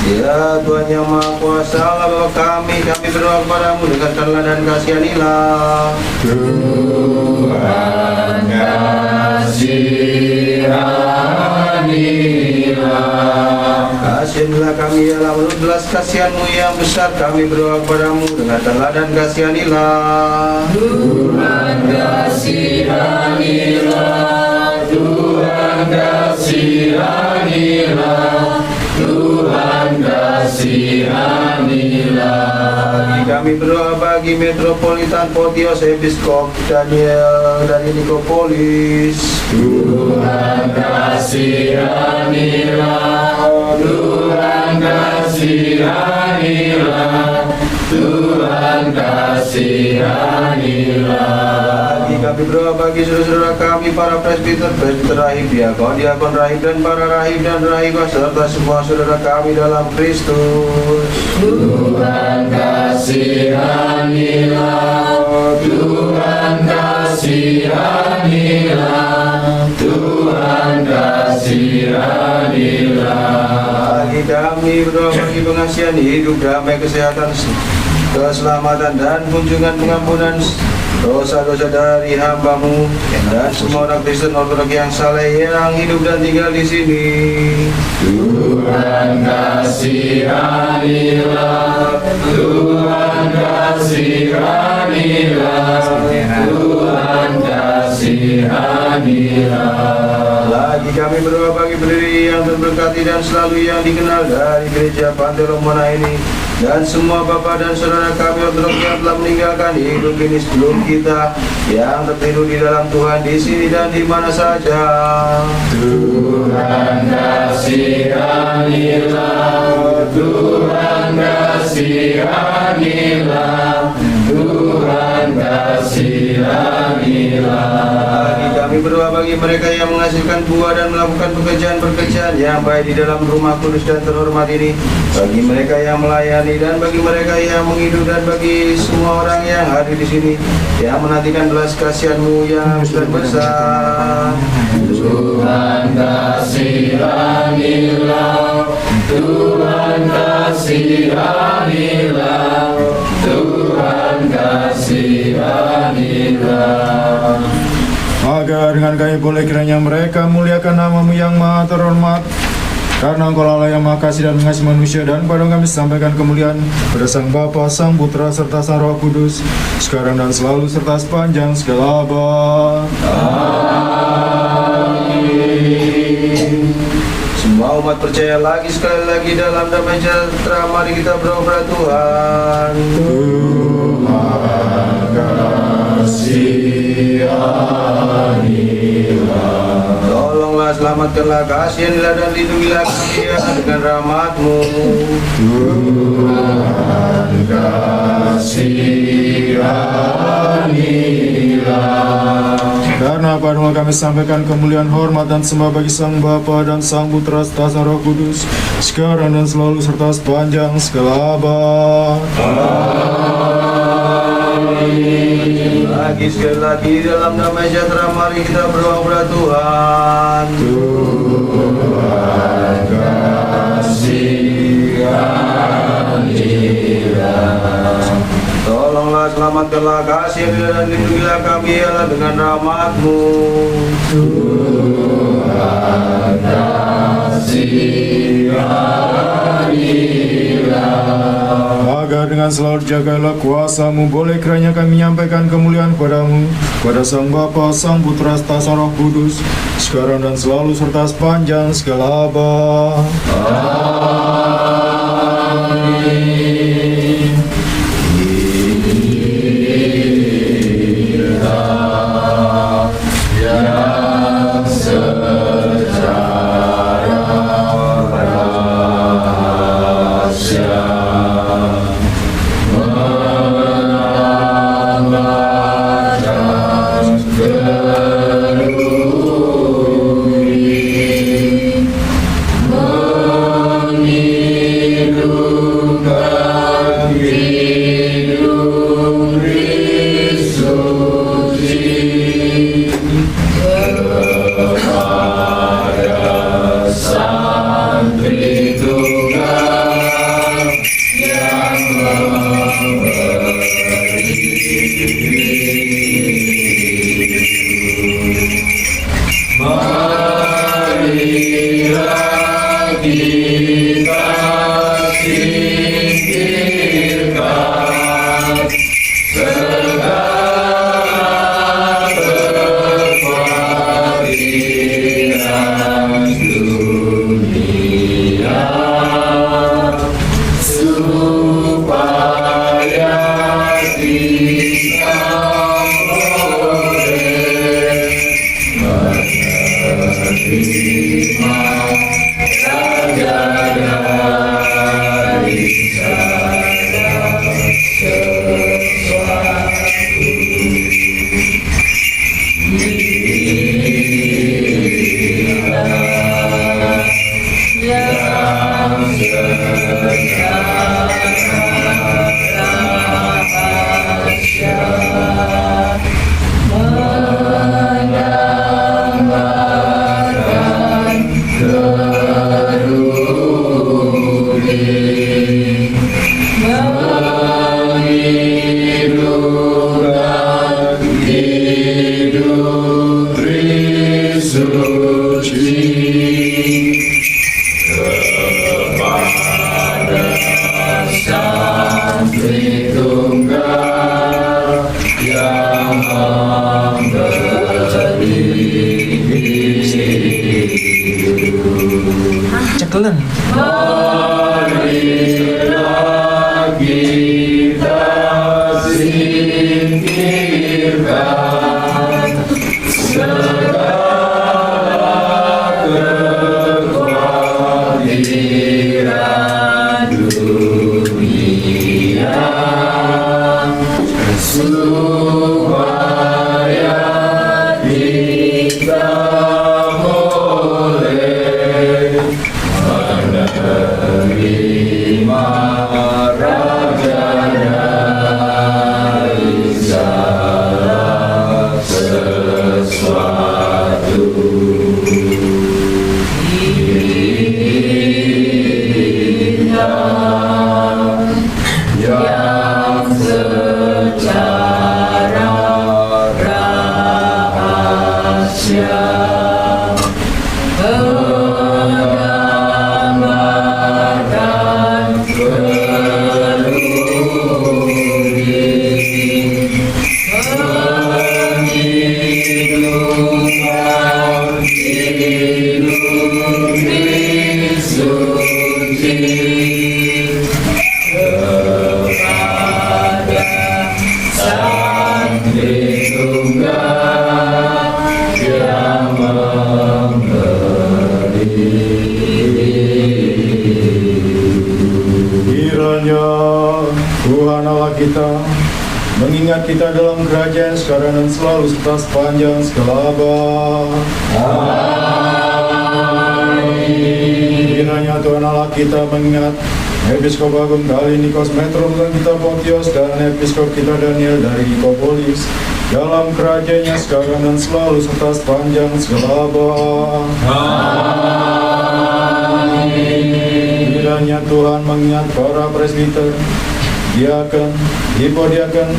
Ya Tuhan yang Maha Kuasa, Allah Bapa kami berdoa kepadamu, dengarkanlah dan kasihanilah. Tuhan kasihanilah. Kasihanilah kami ya Allah, menurut belas kasihan-Mu yang besar, kami berdoa kepadamu, dengarkanlah dan kasihanilah. Tuhan kasihanilah. Tuhan kasihanilah. Tuhan kasihanilah. Kami berdoa bagi Metropolitan Potios Episkop Daniel dari Nikopolis. Tuhan kasihanilah. Tuhan kasihanilah. Tuhan kasihanilah. Kami berdoa bagi saudara-saudara kami, para presbiter rahib, diakon rahib, dan para rahib dan rahibah, serta semua saudara kami dalam Kristus. Tuhan kasihanilah. Tuhan kasihanilah. Tuhan kasihanilah. Kami berdoa bagi pengasihan hidup, damai, kesehatan, keselamatan, dan kunjungan pengampunan dosa-dosa dari hamba-Mu dan semua orang Kristen Ortodoks yang saleh yang hidup dan tinggal di sini. Tuhan kasihanilah. Tuhan kasihanilah. Tuhan kasihanilah. Lagi kami berdoa bagi pendiri yang terberkati dan selalu yang dikenal dari gereja Pantai Lomona ini, dan semua bapak dan saudara kami Ortodoks yang telah meninggalkan hidup ini sebelum kita, yang tertidur di dalam Tuhan di sini dan di mana saja. Tuhan kasihanilah. Tuhan kasihanilah. Tuhan kasihanilah. Kami berdoa bagi mereka yang menghasilkan buah dan melakukan pekerjaan-pekerjaan yang baik di dalam rumah kudus dan terhormat ini, bagi mereka yang melayani dan bagi mereka yang menghidup, dan bagi semua orang yang hadir di sini yang menantikan belas kasihan-Mu yang besar. Tuhan kasihanilah. Tuhan kasihanilah. Tuhan kasihanilah. Agar dengan kami boleh kiranya mereka muliakan nama-Mu yang maha terhormat, karena Engkau Allah yang maha kasih dan mengasihi manusia. Dan pada kami sampaikan kemuliaan pada Sang Bapa, Sang Putra, serta Sang Roh Kudus, sekarang dan selalu serta sepanjang segala abad. Amin. umat percaya lagi sekali lagi dalam damai sejahtera. Mari kita berdoa Tuhan. Tolonglah, selamatkanlah, kasihanilah dan lindungilah kami ya dengan rahmat-Mu. Karena padahal kami sampaikan kemuliaan, hormat dan sembah bagi Sang Bapa dan Sang Putra serta Sang Roh Kudus, sekarang dan selalu serta sepanjang segala abad. Lagi sekali lagi dalam damai sejahtera, mari kita berdoa kepada Tuhan. Tolonglah, selamatkanlah, kasihanilah dan lindungilah kami ya dengan rahmat-Mu. Agar dengan selalu jagalah kuasa-Mu, boleh kiranya kami menyampaikan kemuliaan kepada-Mu, kepada Sang Bapa, Sang Putra, serta Sang Roh Kudus, sekarang dan selalu serta sepanjang segala abad. Cekelen. kita, mengingat kita dalam kerajaan sekarang dan selalu serta sepanjang segala abad. Kiranya Tuhan Allah kita mengingat Episkop Agung Kalinikos Metropolitan kita Photios dan Episkop kita Daniel dari Nikopolis dalam kerajaannya sekarang dan selalu serta sepanjang segala abad. Kiranya Tuhan mengingat para presbiter, diaken, hipodiaken,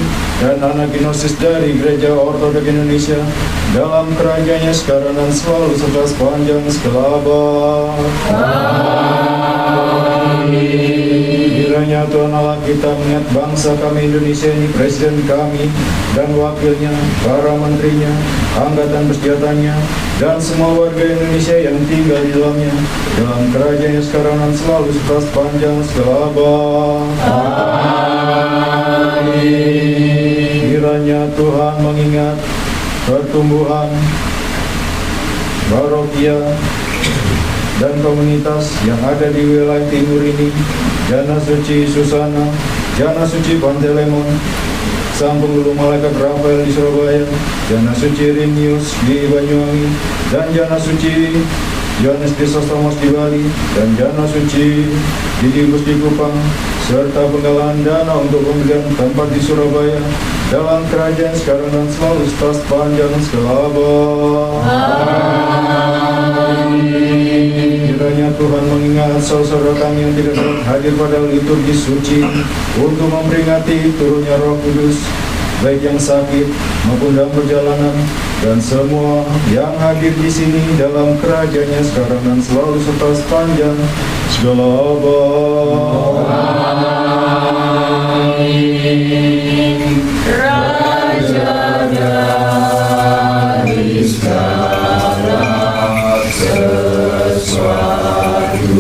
dan anak gnosis dari Gereja Ortodok Indonesia dalam kerajaannya sekarang dan selalu serta sepanjang segala abad. Kiranya Tuhan Allah kita mengingat bangsa kami Indonesia ini, presiden kami dan wakilnya, para menterinya, angkatan bersenjatanya, dan semua warga Indonesia yang tinggal di dalamnya dalam kerajaannya sekarang dan selalu serta sepanjang segala abad. Kiranya Tuhan mengingat pertumbuhan parokia dan komunitas yang ada di wilayah timur ini, Jana Suci Susana, Jana Suci Pantelemon, Sambung Hulu Malaikat Rafael di Surabaya, Jana Suci Rinius di Banyuwangi, dan Jana Suci Yohanes Chrysostomos di Bali, dan Jana Suci Didibus di Kupang, serta penggalangan dana untuk pemberian tempat di Surabaya dalam kerajaan sekarang dan selalu sepanjang segala abad. Kiranya Tuhan mengingat saudara kami yang tidak dapat hadir pada liturgi suci untuk memperingati turunnya Roh Kudus, baik yang sakit maupun dalam perjalanan, dan semua yang hadir di sini dalam kerajaannya sekarang dan selalu serta sepanjang segala abad. Raja dari segala sesuatu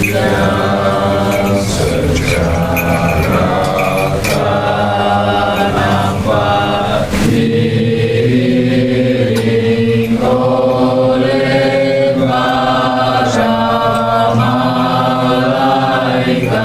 yang secara tak nampak diiring oleh para malaikat.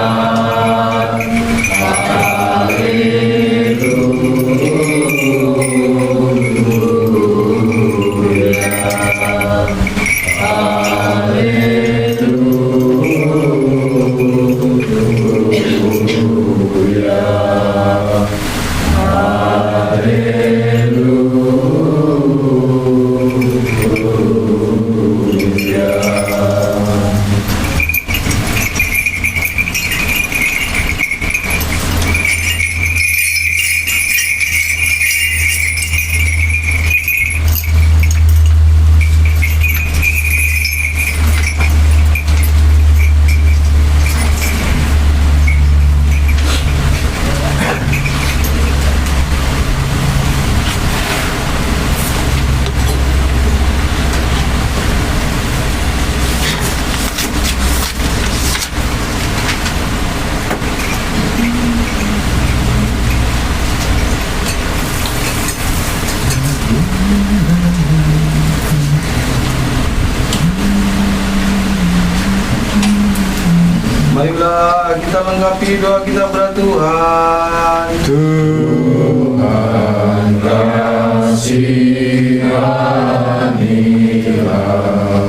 Marilah kita lengkapi doa kita kepada Tuhan. Tuhan kasihanilah.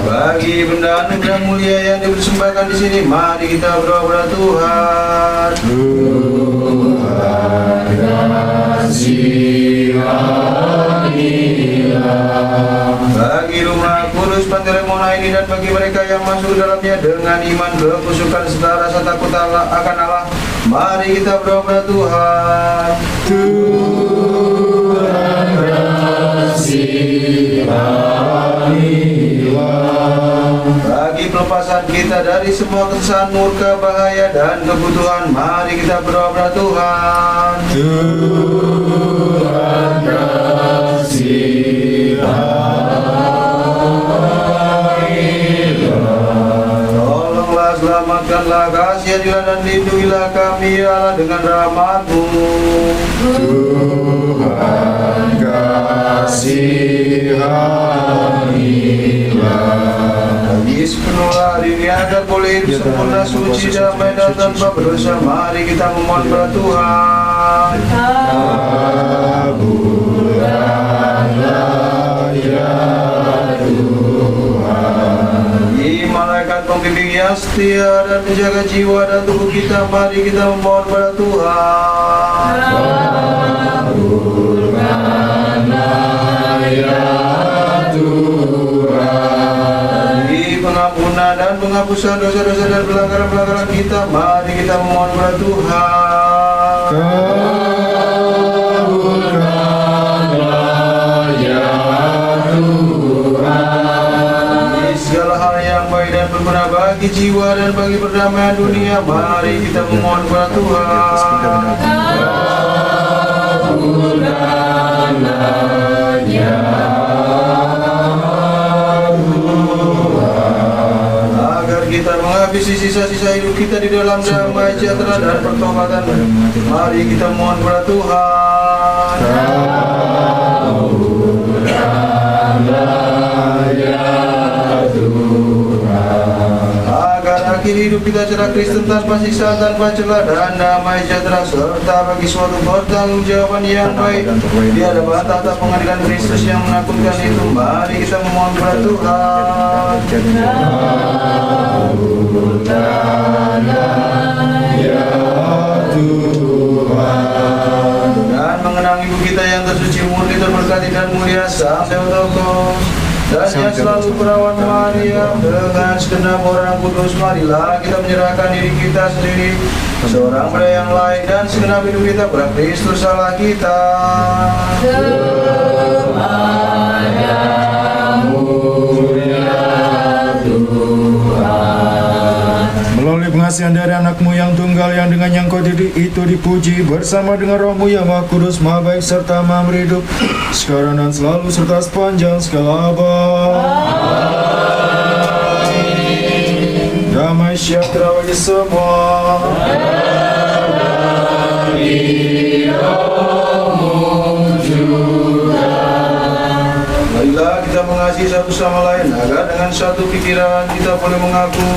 Bagi benda anugerah mulia yang dipersembahkan di sini, mari kita berdoa kepada Tuhan. Tuhan kasihanilah. Bagi rumah kudus Pantelemon ini dan bagi mereka yang masuk dalamnya dengan iman, kekusukan serta rasa takut Allah akan Allah, mari kita berdoa kepada Tuhan. Tuhan kasihanilah. Bagi pelepasan kita dari semua kesusahan, murka, bahaya, dan kebutuhan, mari kita berdoa kepada Tuhan. Tuhan kasihanilah. Tolonglah, selamatkanlah, kasihanilah dan lindungilah kami ya Allah dengan rahmat-Mu. Tuhan kasihanilah. Bagi sepenuhnya hari ini agar boleh hidup sempurna, suci, damai, dan tanpa berdosa. Mari kita memohon kepada Tuhan. Kabulkanlah ya Di malaikat pembimbing yang setia dan menjaga jiwa dan tubuh kita, mari kita memohon kepada Tuhan. Kabulkanlah ya Tuhan. Di pengampunan dan penghapusan dosa-dosa dan pelanggaran-pelanggaran kita, mari kita memohon kepada Tuhan. Kabulkanlah ya Tuhan. Di segala hal yang baik dan berguna bagi jiwa dan bagi perdamaian dunia, mari kita memohon kepada Tuhan. Kabulkanlah ya Agar kita menghabisi sisa-sisa hidup kita di dalam damai, sejahtera, dan pertobatan, mari kita mohon kepada Tuhan. Kabulkanlah ya Tuhan. Agar akhir hidup kita secara Kristen tanpa siksa, tanpa celah, dan damai, sejahtera, serta bagi suatu pertanggungjawaban yang baik di hadapan tahta pengadilan Kristus yang menakutkan itu, mari kita memohon kepada Tuhan. Ya Tuhan. Dan mengenang ibu kita yang tersuci, murni, terberkati, dan mulia, Sang Theotokos, dan yang selalu perawan Maria, dengan segenap orang kudus, marilah kita menyerahkan diri kita sendiri, seorang pada yang lain, dan segenap hidup kita pada Kristus Allah kita. Melalui pengasihan dari anakmu yang tunggal, yang dengan yang kau didik itu dipuji, bersama dengan rohmu yang maha kudus, maha baik, serta maha beridup, sekarang dan selalu, serta sepanjang segala abad. Damai sejahtera bagi semua. Marilah kita mengasihi satu sama lain, agar dengan satu pikiran kita boleh mengaku.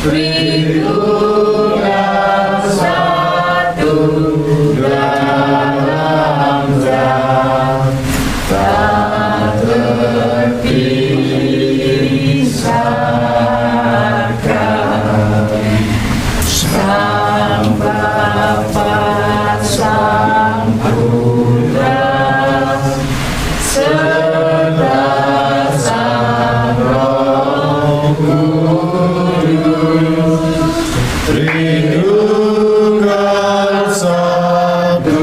Tritunggal satu dalam Sang, tak terpisahkan. Sang Bapa, Sang Putra, serta Sang Roh Kudus. Tritunggal satu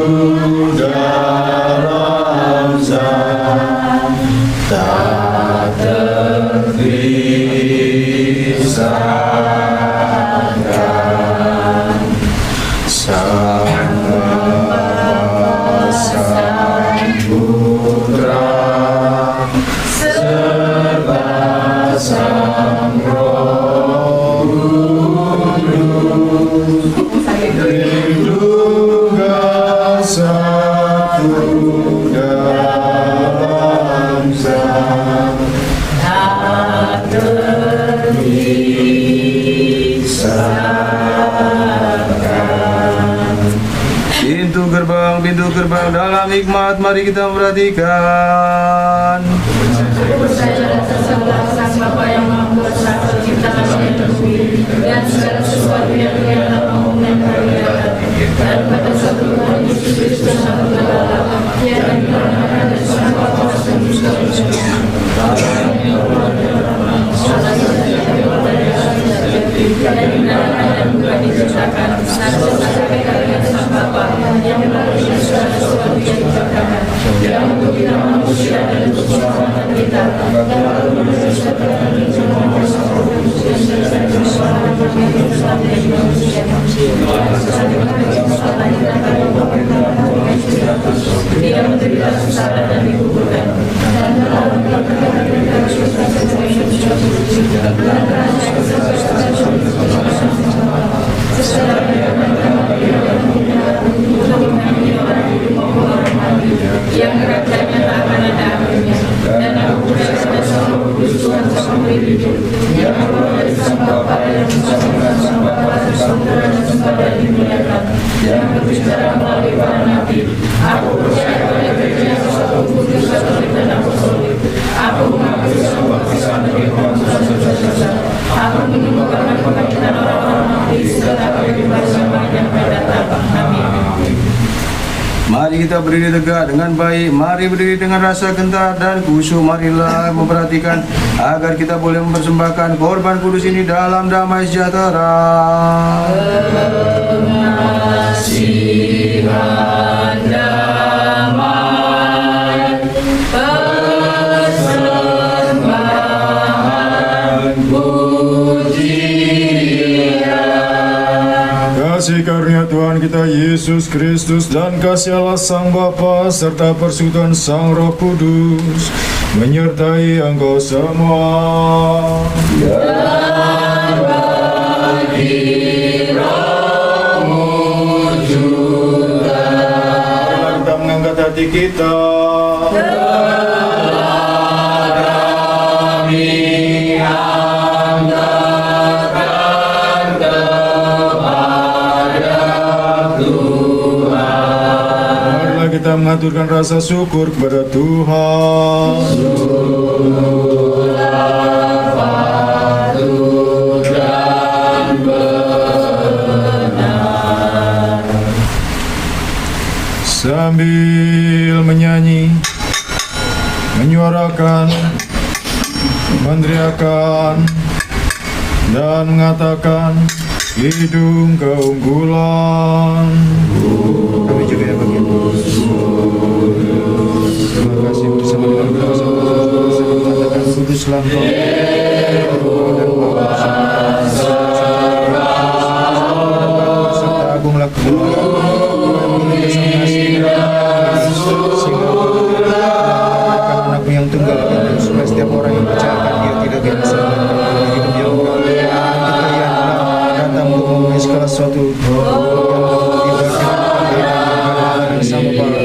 dalam Sang, tak terpisahkan. Pintu gerbang dalam hikmat, mari kita perhatikan. Sang Bapa yang Maha Kuasa, menciptakan langit dan bumi dan segala sesuatu yang kelihatan maupun yang tak kelihatan, dan pada suatu Tuhan Yesus Kristus Sang Putera Allah, yang akan diperanakan dari Sang Bapa dan Kristus. Dan dibenarkan dan bukan diciptakan, satu sampai dengan Sang Bapa yang melalui segala sesuatu yang diciptakan, yang untuk kita manusia dan untuk keselamatan kita, dan lalu manusia terkandung semua bersama dan bersama sampai manusia. Dia menderita sengsara dan dikuburkan, dan lalu melakukan Mari kita berdiri tegak dengan baik. Mari berdiri dengan rasa gentar dan khusyuk. Marilah memperhatikan agar kita boleh mempersembahkan korban kudus ini dalam damai sejahtera. Kasih karunia Tuhan kita Yesus Kristus dan kasih Allah Sang Bapa serta persekutuan Sang Roh Kudus menyertai engkau semua. Marilah kita mengangkat hati kita. Kita mengaturkan rasa syukur kepada Tuhan. Sambil menyanyi, menyuarakan, meneriakan, dan mengatakan hidung keunggulan. Kami juga ya bagi terima kasih bersama dengan kuasa mengatakan kuduslah Engkau dan serta agunglah anakmu yang tunggal supaya setiap orang yang percaya akan Dia tidak binasa bagi hidup yang kekal. Dan kita yang telah datang untuk memenuhi segala sesuatu sama pada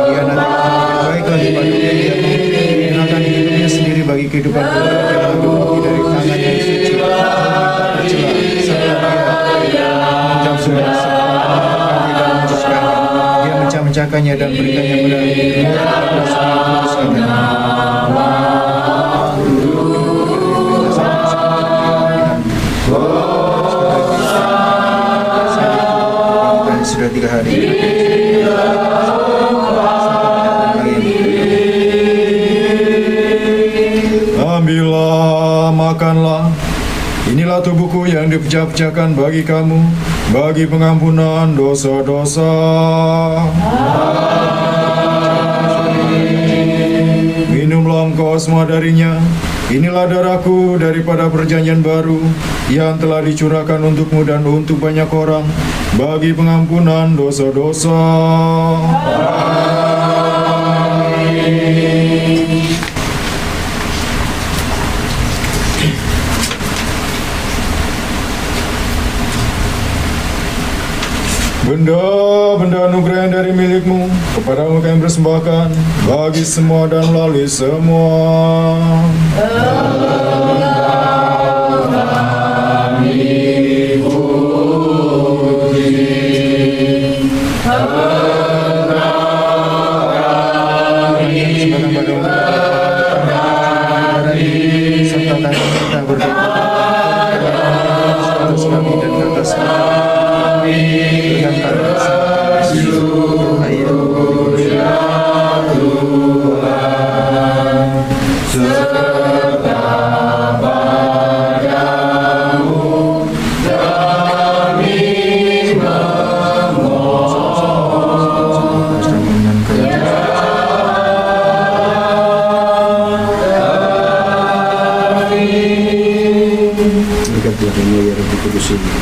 dia nanti baiklah kepada dia mengenakan hidupnya sendiri bagi kehidupan keluarga dari tangan yang suci dia mencah-mencahkannya dan berikannya pada sudah 3 hari. Ambillah, makanlah. Inilah tubuhku yang dipecah-pecahkan bagi kamu, bagi pengampunan dosa-dosa. Minumlah engkau semua darinya. Inilah darahku daripada perjanjian baru yang telah dicurahkan untukmu dan untuk banyak orang bagi pengampunan dosa-dosa. Benda-benda anugerah yang dari milikmu kepadamu kami persembahkan bagi semua dan melalui semua.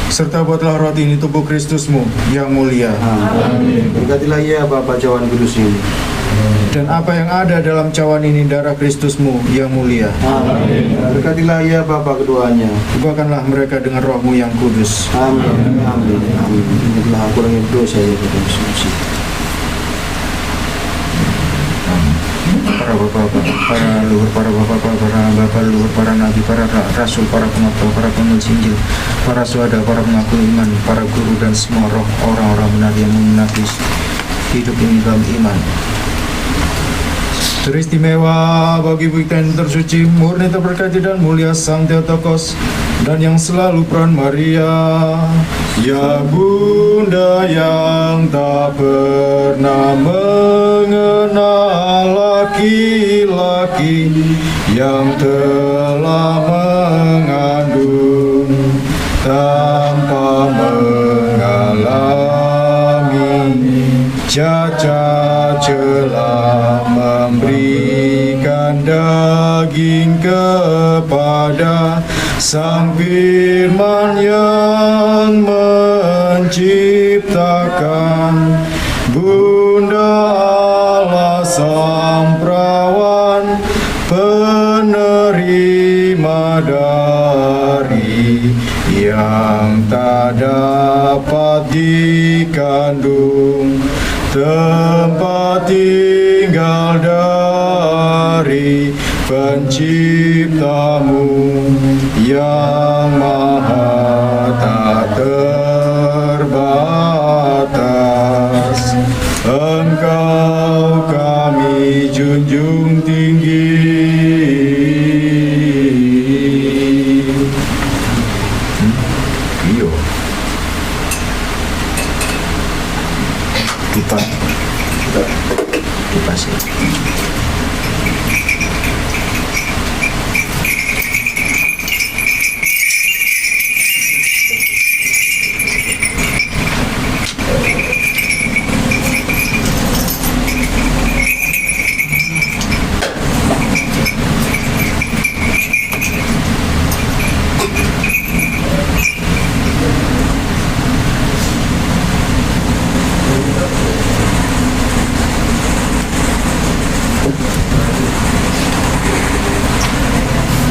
Serta buatlah roti ini tubuh Kristusmu yang mulia. Amin. Berkatilah ya Bapa cawan kudus ini. Dan apa yang ada dalam cawan ini darah Kristusmu yang mulia. Amin. Berkatilah ya Bapa keduanya. Ubahkanlah mereka dengan rohmu yang kudus. Amin. Amin. Amin. Inilah aku yang dosa ya Tuhan Yesus. Para para bapak, para luhur, para bapak luhur, para nabi, para rasul, para pengkhotbah, para penulis Injil, para syuhada, para pengaku iman, para guru dan semua roh orang-orang benar yang memenuhi hidup ini dalam iman. Teristimewa bagi weekend tersuci, murni, terberkati dan mulia Sang Theotokos dan yang selalu peran Maria, ya Bunda yang tak pernah mengenal laki-laki, yang telah mengandung tanpa mengalami cacat celah, memberikan daging kepada Sang Firman yang menciptakan. Bunda Allah Sang Perawan, penerima dari yang tak dapat dikandung, tempat tinggal dari Penciptamu yang maha tak terbatas. Engkau kami junjung tinggi. Iyo. Kipas ya.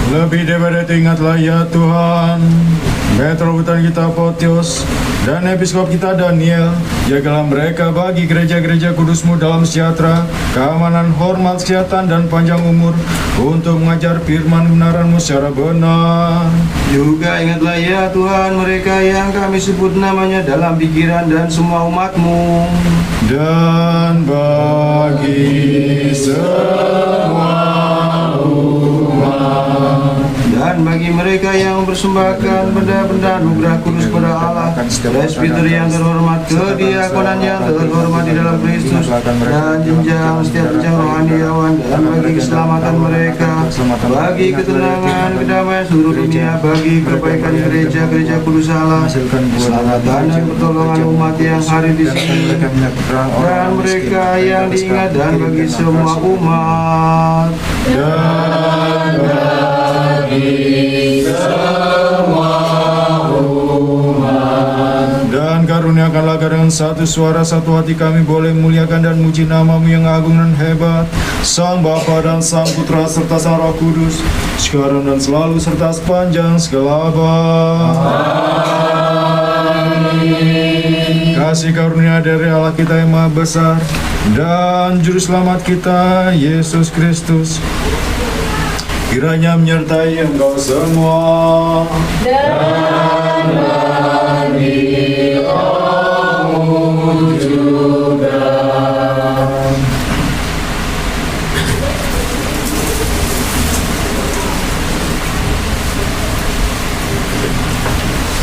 Lebih daripada itu ingatlah ya Tuhan, metropolitan kita Photios dan episkop kita Daniel, jagalah mereka bagi gereja-gereja kudus-Mu dalam sejahtera, keamanan, hormat, kesehatan, dan panjang umur untuk mengajar firman kebenaran-Mu secara benar. Juga ingatlah ya Tuhan mereka yang kami sebut namanya dalam pikiran dan semua umat-Mu. Dan bagi semua dan bagi mereka yang mempersembahkan benda-benda anugerah kudus pada Allah, presbiter yang terhormat, kediakonan yang terhormat di dalam Kristus, dan jenjang setiap jenjang rohaniawan, dan bagi keselamatan mereka, bagi ketenangan, kedamaian seluruh dunia, bagi kebaikan gereja-gereja kudus Allah, keselamatan dan pertolongan umat yang hari di sini, dan mereka yang diingat, dan bagi semua umat. Dan bagi semua umat. Dan karuniakanlah dengan satu suara, satu hati kami boleh memuliakan dan muji nama-Mu yang agung dan hebat, Sang Bapa dan Sang Putra serta Sang Roh Kudus, sekarang dan selalu serta sepanjang segala abad. Amin. Kasih karunia dari Allah kita yang Maha Besar dan Juru Selamat kita, Yesus Kristus, kiranya menyertai engkau semua dan bagi kamu juga.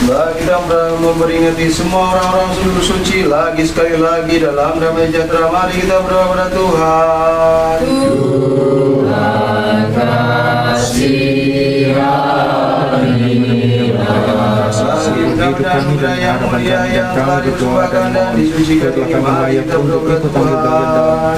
Bagi kita memperingati semua orang-orang seluruh suci lagi sekali lagi dalam damai sejahtera, mari kita berdoa pada Tuhan. Tuhan bagi mudah-mudahan anugerah yang mulia yang telah dipersembahkan dan disucikan ini, mari kita berdoa kepada Tuhan.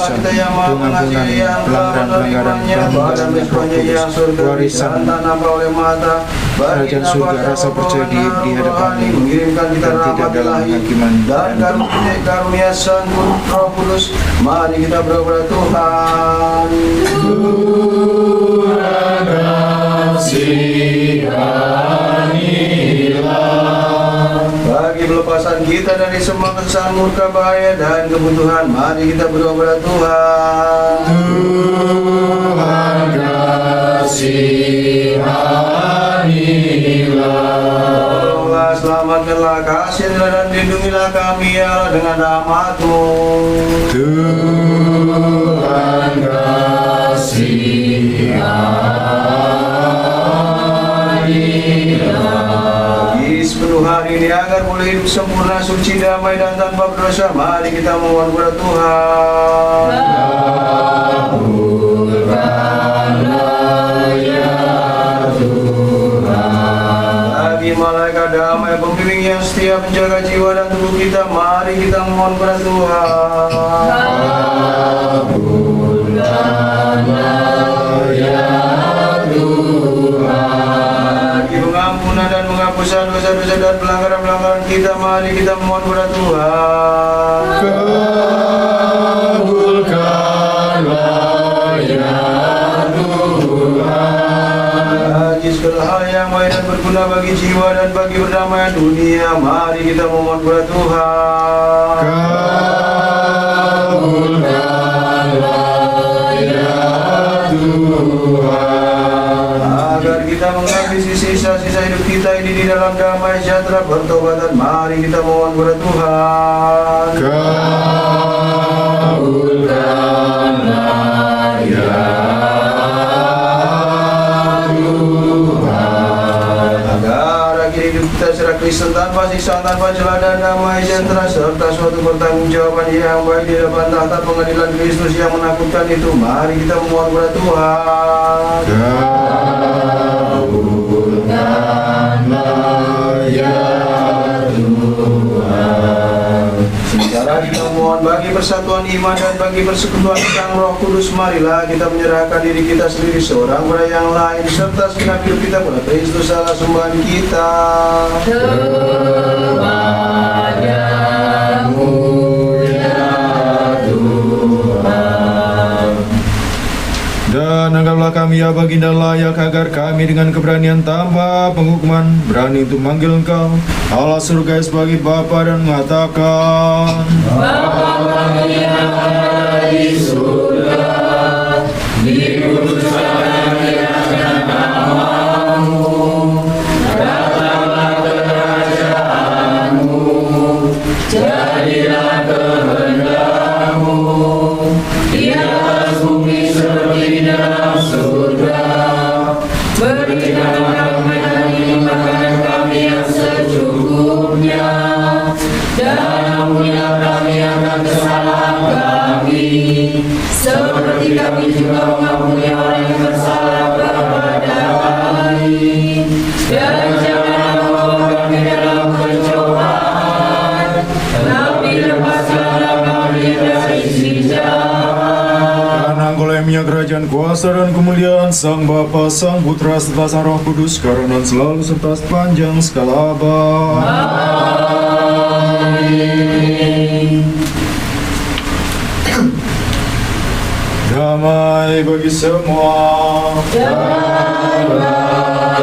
Kita yang maha mengasihi, yang telah menerimanya pada misalnya yang surga dan tanah oleh mata, bagi surga rasa percaya di hadapan-Mu, mengirimkan kita rahmat ilahi dan karunia Sang Roh Kudus, mari kita berdoa Tuhan. Tuhan kasihanilah pembebasan kita dari semua kesusahan, murka, bahaya, dan kebutuhan. Mari kita berdoa kepada Tuhan. Tuhan kasihanilah. Tolonglah, selamatkanlah, kasihilah, dan lindungilah kami ya Allah dengan rahmat-Mu. Tuhan kasihanilah. Di sepenuh hari ini agar boleh hidup sempurna, suci, damai, dan tanpa berdosa, mari kita mohon kepada Tuhan. Kabulkanlah ya Tuhan. Bagi malaikat damai, pembimbing yang setia menjaga jiwa dan tubuh kita, mari kita mohon kepada Tuhan. Kabulkanlah ya Tuhan. Bagi pengampunan dan penghapusan dosa-dosa dan pelanggaran-pelanggaran kita, mari kita mohon kepada Tuhan. Kabulkanlah ya Tuhan. Bagi segala hal yang baik dan berguna bagi jiwa dan bagi perdamaian dunia, mari kita mohon kepada Tuhan. Kabulkanlah ya Tuhan. Agar kita menghabisi sisa-sisa hidup kita ini di dalam damai sejahtera pertobatan, mari kita mohon kepada Tuhan. Kabulkanlah ya Tuhan. Agar akhir hidup kita secara Kristen tanpa siksa, tanpa celah, dan damai sejahtera serta suatu pertanggungjawaban yang baik di depan tahta pengadilan Kristus yang menakutkan itu, mari kita mohon kepada Tuhan. Kabulkanlah ya Tuhan. Secara kita mohon bagi persatuan iman dan bagi persekutuan Sang Roh Kudus, marilah kita menyerahkan diri kita sendiri seorang kepada yang lain serta segenap hidup kita pada Kristus Allah sembahan kita. Kepadamu ya Tuhan. Dan anggaplah kami ya Baginda layak agar kami dengan keberanian tanpa penghukuman berani untuk manggil Engkau Allah surga sebagai Bapa dan mengatakan, Bapa kami yang ada di surga, dikuduskan namamu, datanglah kerajaanmu, jadilah kehendakmu di atas bumi seperti di dalam surga. Berikanlah kami makanan kami yang secukupnya, dan ampunilah kami akan kesalahan kami, seperti kami juga mengampuni orang yang bersalah kepada kami. Dan janganlah membawa kami dalam pencobaan, tapi lepaskanlah kami dari si jahat. karena Engkau yang punya kerajaan, kuasa dan kemuliaan, Sang Bapa, Sang Putra, serta Sang Roh Kudus, sekarang dan selalu serta sepanjang segala abad. Damai bagi semua.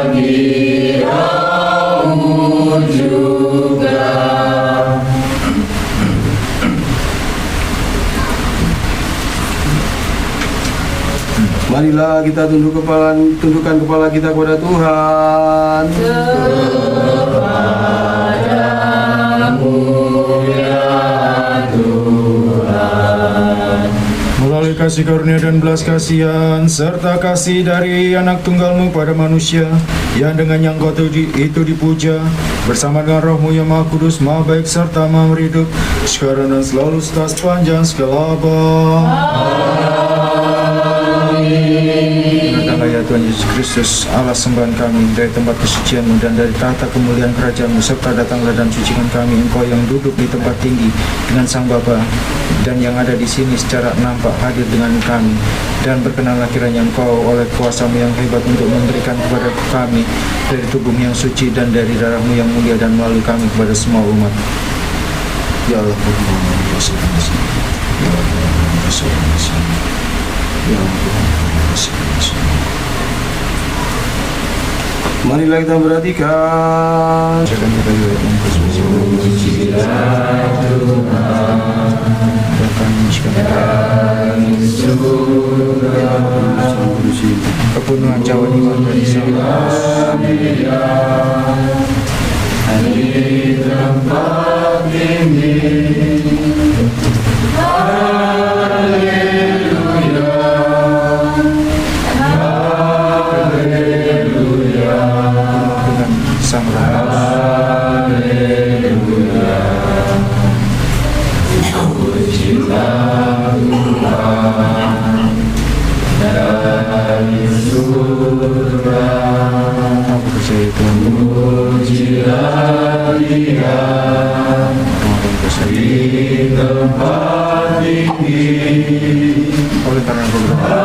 Bagi kamu juga. Marilah kita tundukkan kepala kita kepada Tuhan. Melalui kasih karunia dan belas kasihan serta kasih dari anak tunggalmu pada manusia, yang dengan yang kau itu dipuja bersama dengan Rohmu yang Maha Kudus, Maha Baik serta Maha Hidup, sekarang dan selalu serta sepanjang segala abad. Datanglah ya Tuhan Yesus Kristus, Allah sembahan kami, dari tempat kesucian-Mu dan dari tahta kemuliaan kerajaan-Mu, serta datanglah dan sucikan kami, Engkau yang duduk di tempat tinggi dengan Sang Bapa, dan yang ada di sini secara nampak hadir dengan kami. Dan berkenanlah kiranya Engkau oleh kuasa-Mu yang hebat untuk memberikan kepada kami dari tubuh-Mu yang suci dan dari darah-Mu yang mulia, dan melalui kami kepada semua umat. Ya Allah, ya Allah, Marilah kita perhatikan. Silakan kita juga kepenuhan cawan iman dari Sang di tempat ini. Haleluya, haleluya, dengan Sang haleluya. Pujilah Tuhan dari surga. aku percaya Tuhan Pujilah Dia di tempat tinggi. oleh karena aku berdoa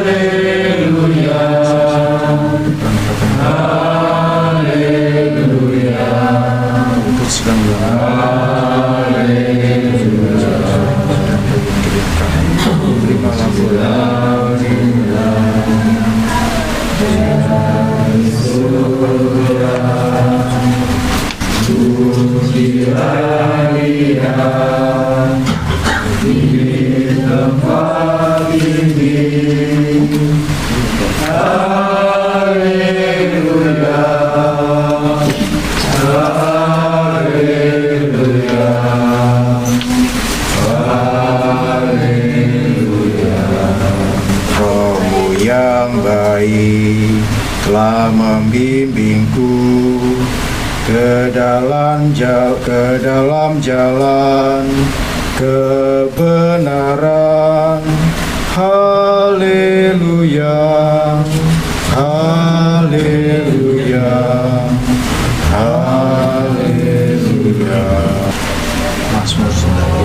Haleluya, haleluya, untuk sedang terimalah pujilah Dia di tempat ini. Haleluya, haleluya, haleluya. Rohmu yang baik telah membimbingku ke dalam jalan kebenaran. Haleluya, haleluya, haleluya. Mazmur 91.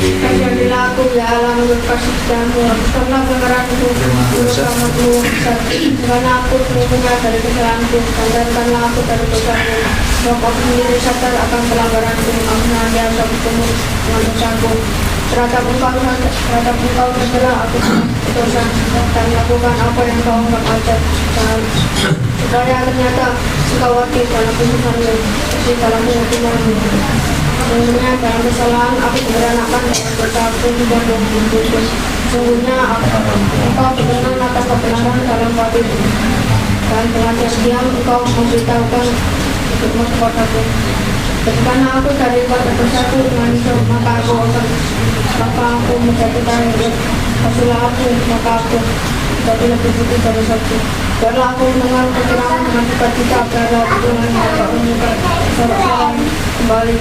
Kajadilah aku ya Allah menurut kasih-Mu, hapuskanlah pelanggaranku, menurut rahmat-Mu, karena aku sesungguhnya dari kesalahanku, sandarkanlah aku dari dosa-Mu, sebab aku sendiri sadar akan pelanggaranku, ampunilah dia sebutmu dengan dosaku. Terhadap engkau tercela aku dosa dan lakukan apa yang kau anggap ajar. Supaya ternyata engkau wakil dalam kesusahanmu, kasih dalam hukumanmu. Sungguhnya dalam kesalahan aku beranakan dengan dosaku dan dosaku. Sungguhnya engkau berkenan atas kebenaran dalam batinmu. Dan dengan diam engkau memberitahukan hidupmu kepadaku. Ketika aku daripada dosaku dengan hidup, maka aku menjatuhkan hidup. Kasihlah aku, maka aku jadi lebih putih dari salju. Biarlah aku mendengar keterangan dengan sukacita, biarlah aku dengan menyikat sorak-sorai kembali.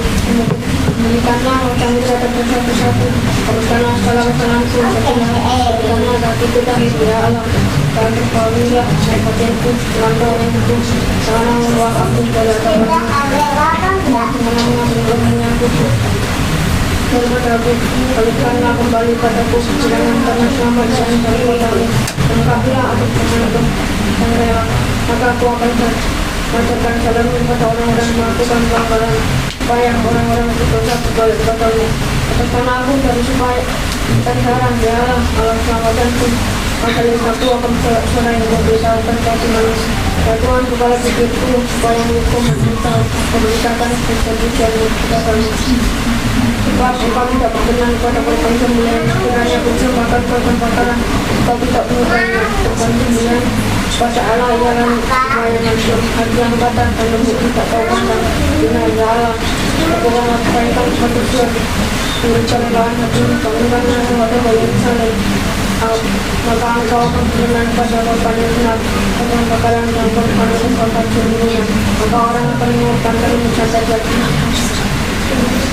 Berikanlah wajahmu terhadap dosa-dosaku, hapuskanlah segala kesalahanku, berikanlah hatiku dan ya Allah. Dan terbawalah batinku dengan roh yang hidup, janganlah membawa aku dari janganlah mengambil aku daripada aku, balikanlah kembali padaku, jangan karena selamat dan padamu. Lengkapilah aku dengan dan rela, maka aku akan mengajarkan jalanmu kepada orang-orang yang melakukan pelanggaran, supaya orang-orang berdosa berbalik kepadamu. Hapuskanlah aku dari supaya dan sekarang ya Allah keselamatanku. Maka aku akan bersorak yang memberitahukan kasih manis. Ya Tuhan, bukalah pikirku supaya hukum memberitakan keseluruhan kepadamu. Sebab engkau tidak berkenan kepada korban sembelihan, sekiranya persembahkan korban bakaran, engkau tidak menyukainya. Korban sembelihan pada Allah ialah lumayan hancur, hati yang badan dan lembut tidak tahu pandang. Benar ya Allah, aku mengatakan manusia, memberikan lahan hati, bangunkanlah semua yang saling. Maka engkau akan berkenan pada korban yang benar, korban bakaran dan korban sembelihan. Maka orang akan menguatkan dan mencatat jati. Haleluya.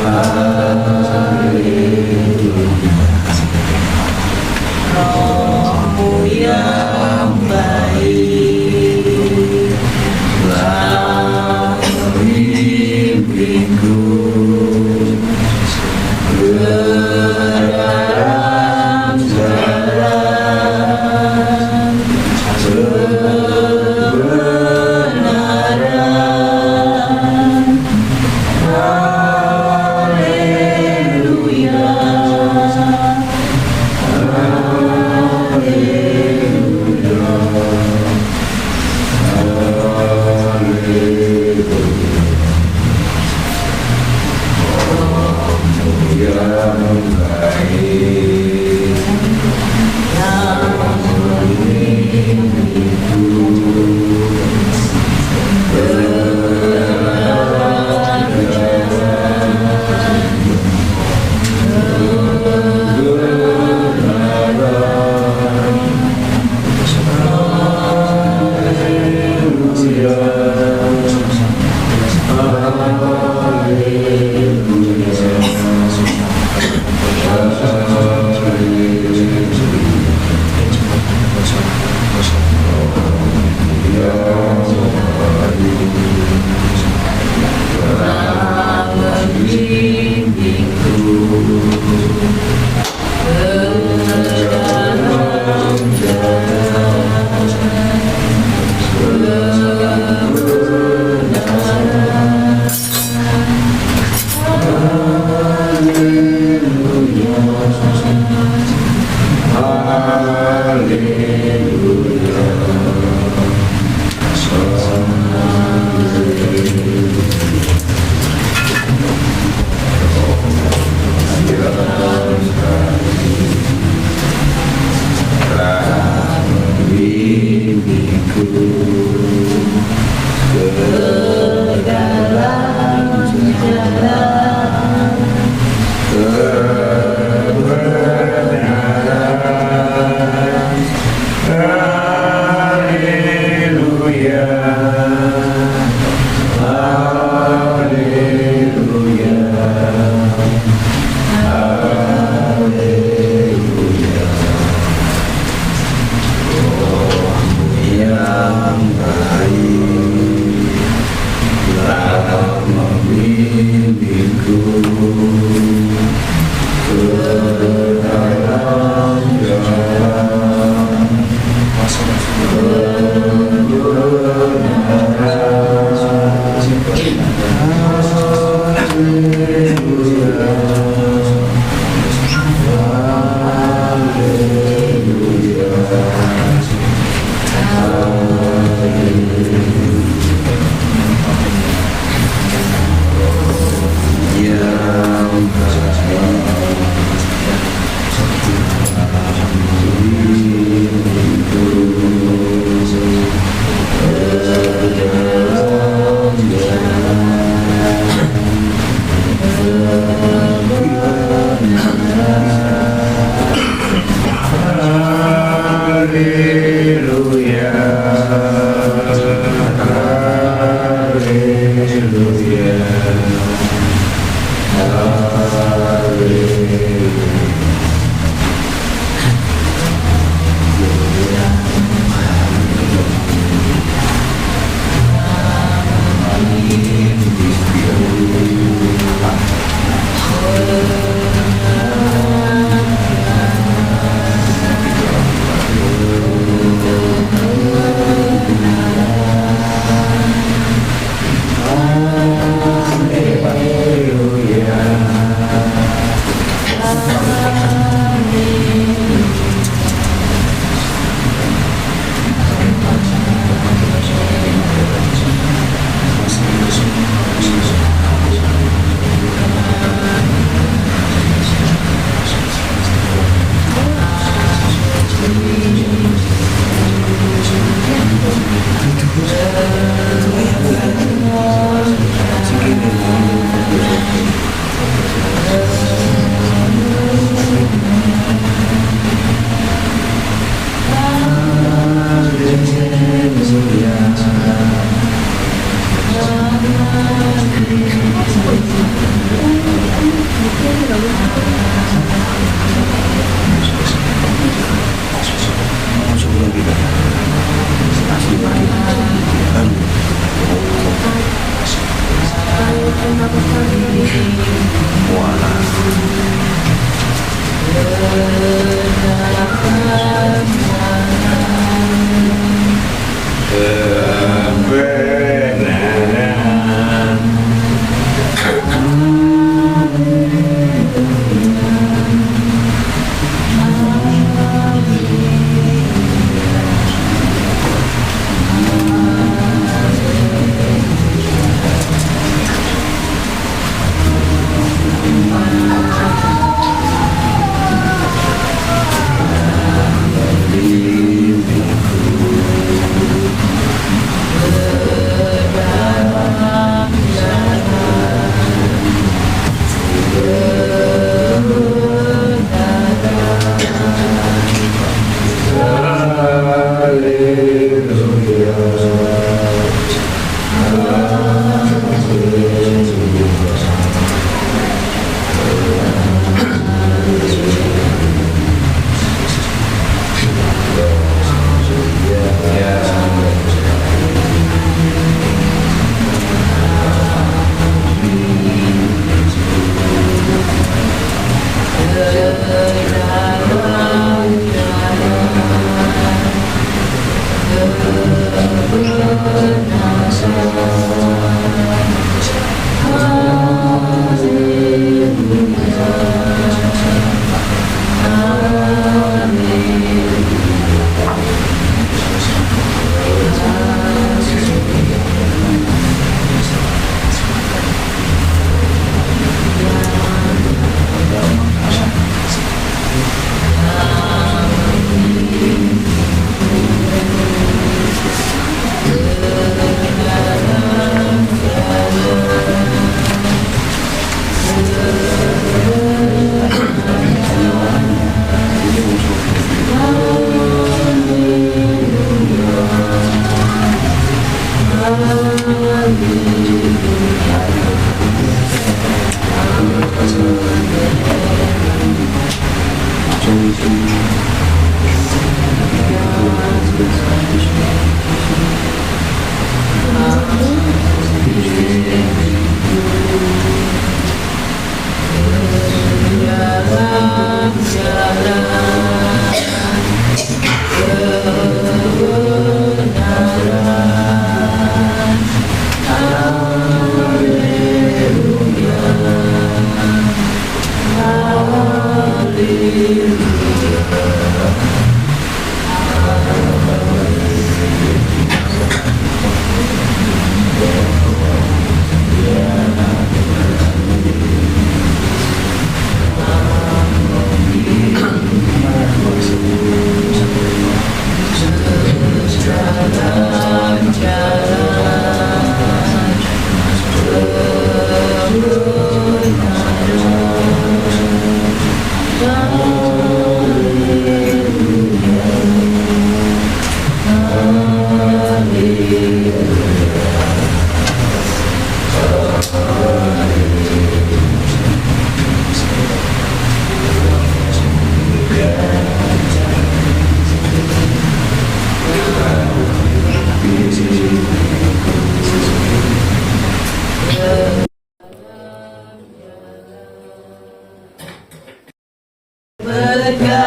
Haleluya.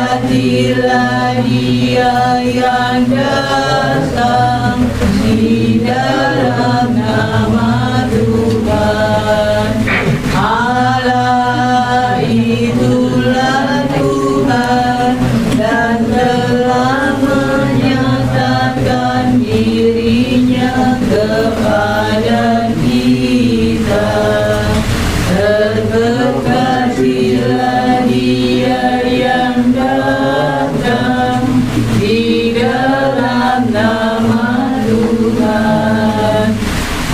Berkatilah dia yang datang di dalam nama Tuhan. Allah itulah Tuhan dan telah menyatakan dirinya kepada kita. Berkatilah dia yang datang di dalam nama Tuhan.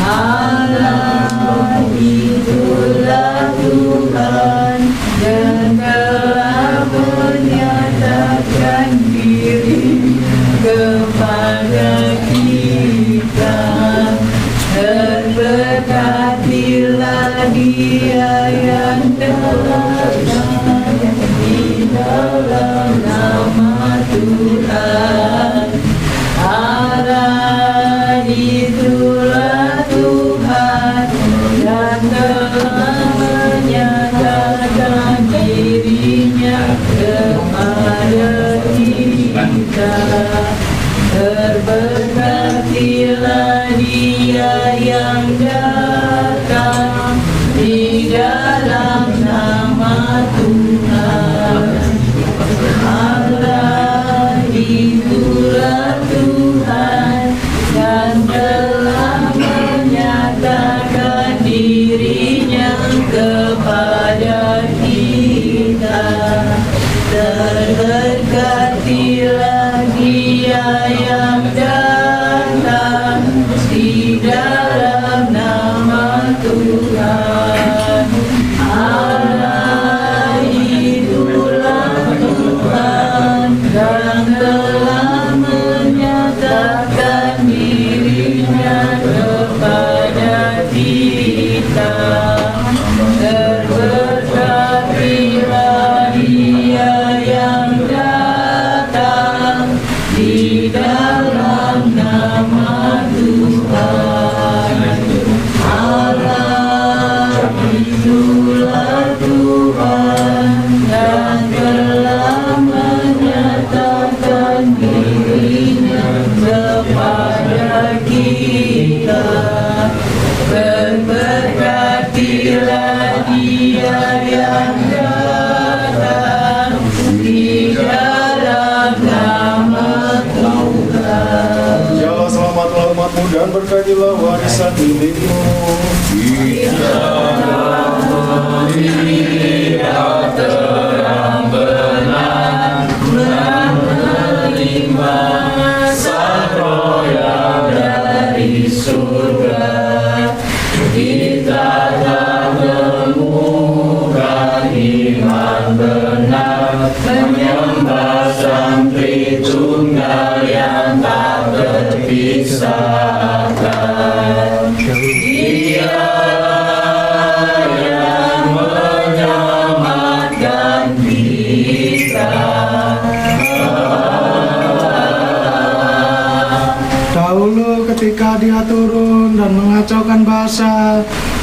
Allah itulah Tuhan dan telah menyatakan diri kepada kita. Berkatilah dia yang datang di dalam nama Tuhan. Allah itulah Tuhan dan telah menyatakan dirinya kepada kita. Berkatilah dia yang datang di dalam nama Tuhan. Allah itulah Tuhan dan telah menyatakan dirinya kepada kita. Berkatilah dia yang datang di dalam nama Tuhan. Allah itulah Tuhan dan telah menyatakan dirinya kepada kita. Berkatilah dia yang datang di dalam nama Tuhan. Allah itulah Tuhan dan telah menyatakan dirinya kepada kita. Berkatilah dia yang datang di dalam nama Tuhan. Jalan selamatlah umatmu dan berkatilah warisan milikmu. Terang benang menerima sang roh yang dari surga. Kita tak menemukan iman benar, menyembah Sang Tritunggal yang tak terpisahkan. Dia yang menyelamatkan kita. Dahulu ketika dia turun dan mengacaukan bahasa,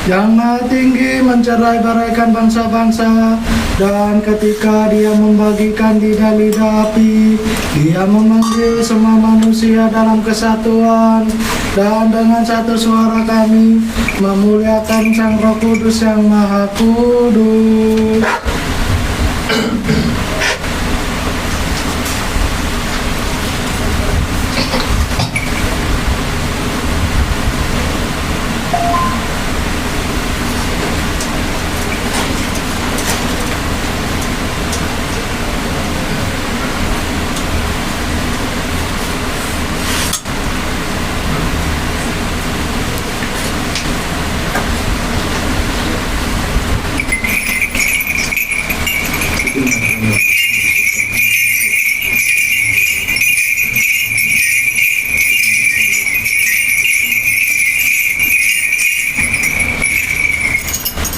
yang Maha Tinggi mencerai-beraikan bangsa-bangsa, dan ketika dia membagikan lidah-lidah api, dia memanggil semua manusia dalam kesatuan, dan dengan satu suara kami memuliakan Sang Roh Kudus yang Maha Kudus.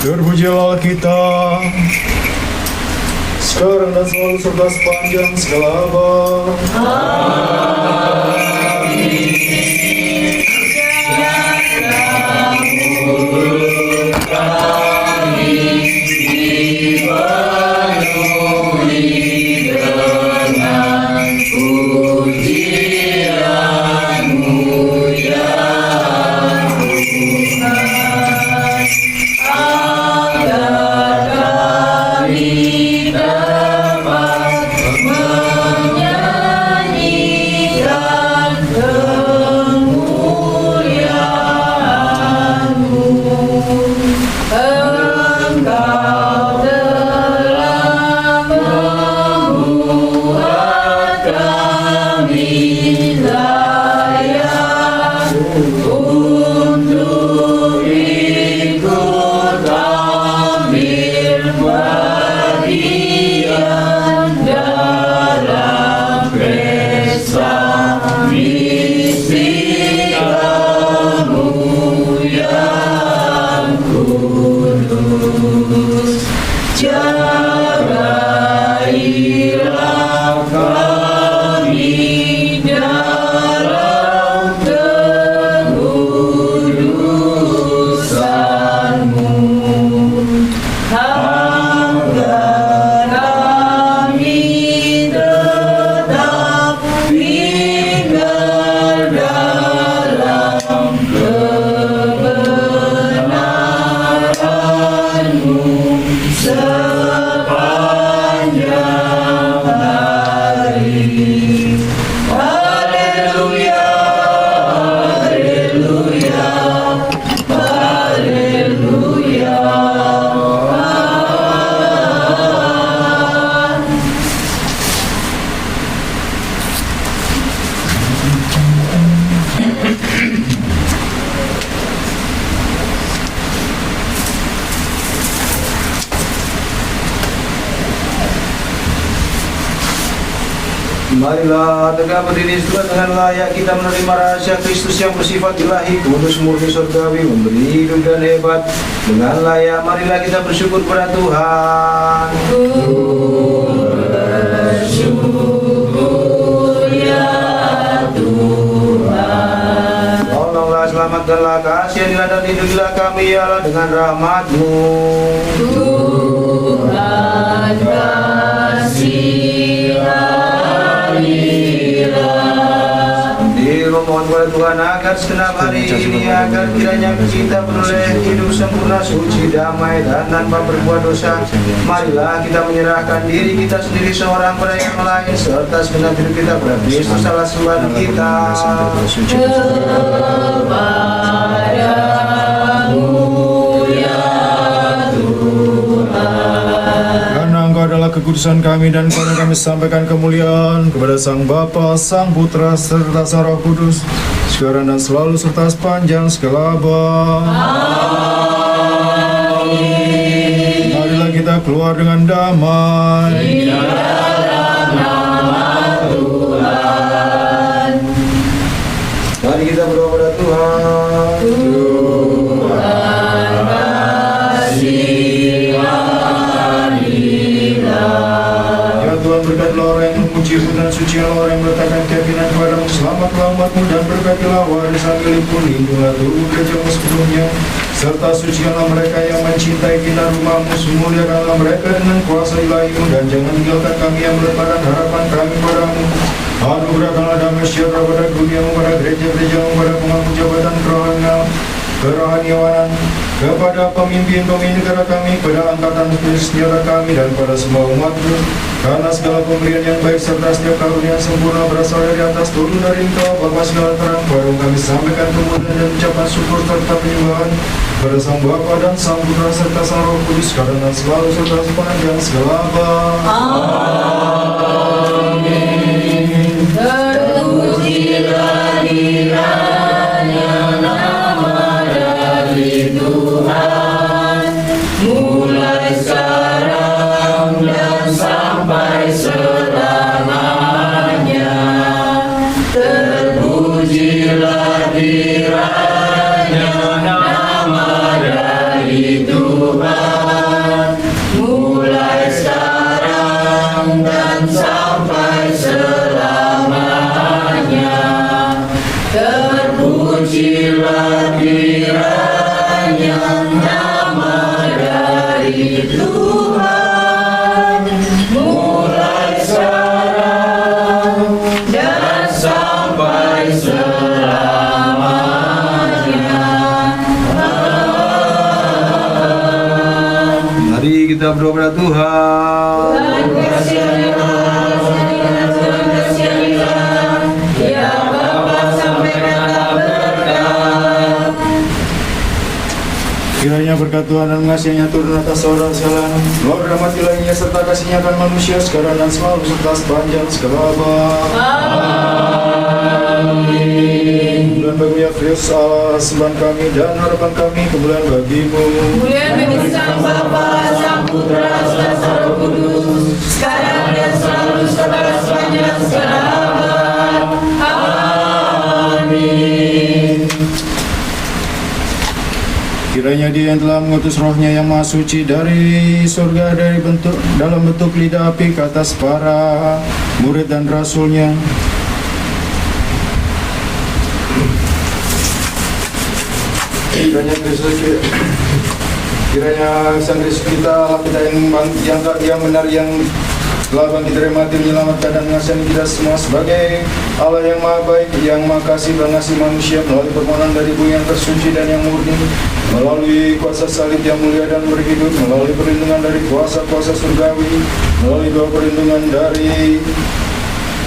Terpujilah kita sekarang dan selalu serta sepanjang segala abad. Marilah tegak berdiri setelah dengan layak kita menerima rahasia Kristus yang bersifat ilahi, kudus, murni, surgawi, memberi hidup dan hebat. Dengan layak marilah kita bersyukur kepada Tuhan. Bersyukur ya Tuhan. Tolonglah, selamatkanlah, kasihanilah dan lindungilah kami ya Allah dengan rahmat-Mu. Tuhan mohon kepada Tuhan agar segenap hari ini agar kiranya kita beroleh hidup sempurna, suci, damai dan tanpa berbuat dosa. Marilah kita menyerahkan diri kita sendiri seorang pada yang lain serta segenap hidup kita pada Kristus Allah Sembahan kita. Adalah kekudusan kami dan karena kami sampaikan kemuliaan kepada Sang Bapa, Sang Putra serta Sang Roh Kudus sekarang dan selalu serta sepanjang segala abad. Amin. Marilah kita keluar dengan damai di dalam nama Tuhan. Mari kita berdoa kepada Tuhan. Tuhan berkatilah orang yang memuji dan suci Allah yang meletakkan keyakinan kepadamu. Selamatlah umatmu dan berkatilah warisan milikmu. Lindungilah tubuh gerejamu sepenuhnya serta sucikanlah mereka yang mencintai kita rumahmu. Muliakanlah mereka dengan kuasa ilahi-Mu dan jangan tinggalkan kami yang meletakkan harapan kami padamu. Anugerahkanlah damai sejahtera pada duniamu, pada gereja-gerejamu, pada pemangku jabatan kerohanianan, kepada pemimpin-pemimpin negara kami, pada angkatan senjata kami, dan pada semua umat-Mu. Karena segala pemberian yang baik serta setiap karunia sempurna berasal dari atas, turun dari Engkau, Bapa segala terang, baru kami sampaikan kemuliaan dan ucapan syukur serta penyembahan pada Sang Bapa dan Sang Putra serta Sang Roh Kudus, sekarang dan selalu serta sepanjang segala abad. Amin. Terpujilah kiranya nama dari Tuhan, mulai sekarang dan sampai selamanya. Terpujilah kiranya nama dari Tuhan, mulai sekarang dan sampai selamanya. Terpujilah kiranya nama dari Tuhan, mulai sekarang dan sampai selamanya. Mari kita berdoa kepada Tuhan. Kiranya berkat Tuhan dan mengasihinya turun atas saudara sekalian. Lord rahmati lainnya serta kasihnya akan manusia sekarang dan selalu serta sepanjang segala abad. Amin. Dan bagi Kristus Allah sembahan kami dan harapan kami, kemuliaan bagimu. Kemuliaan bagi Sang Bapa, Sang Putra, dan Sang Roh Kudus, sekarang dan selalu serta sepanjang segala abad. Amin. Kiranya Dia yang telah mengutus Roh-Nya yang Maha Suci dari surga dalam bentuk lidah api ke atas para murid dan rasul-Nya, kiranya Sang Kristus kita, Allah kita yang benar, yang telah bangkit dari mati, menyelamatkan dan mengasihi kita semua sebagai Allah yang Maha Baik, yang Maha Kasih, mengasihi manusia melalui permohonan dari Ibu yang tersuci dan yang murni, melalui kuasa salib yang mulia dan berhidup, melalui perlindungan dari kuasa-kuasa surgawi, melalui doa perlindungan dari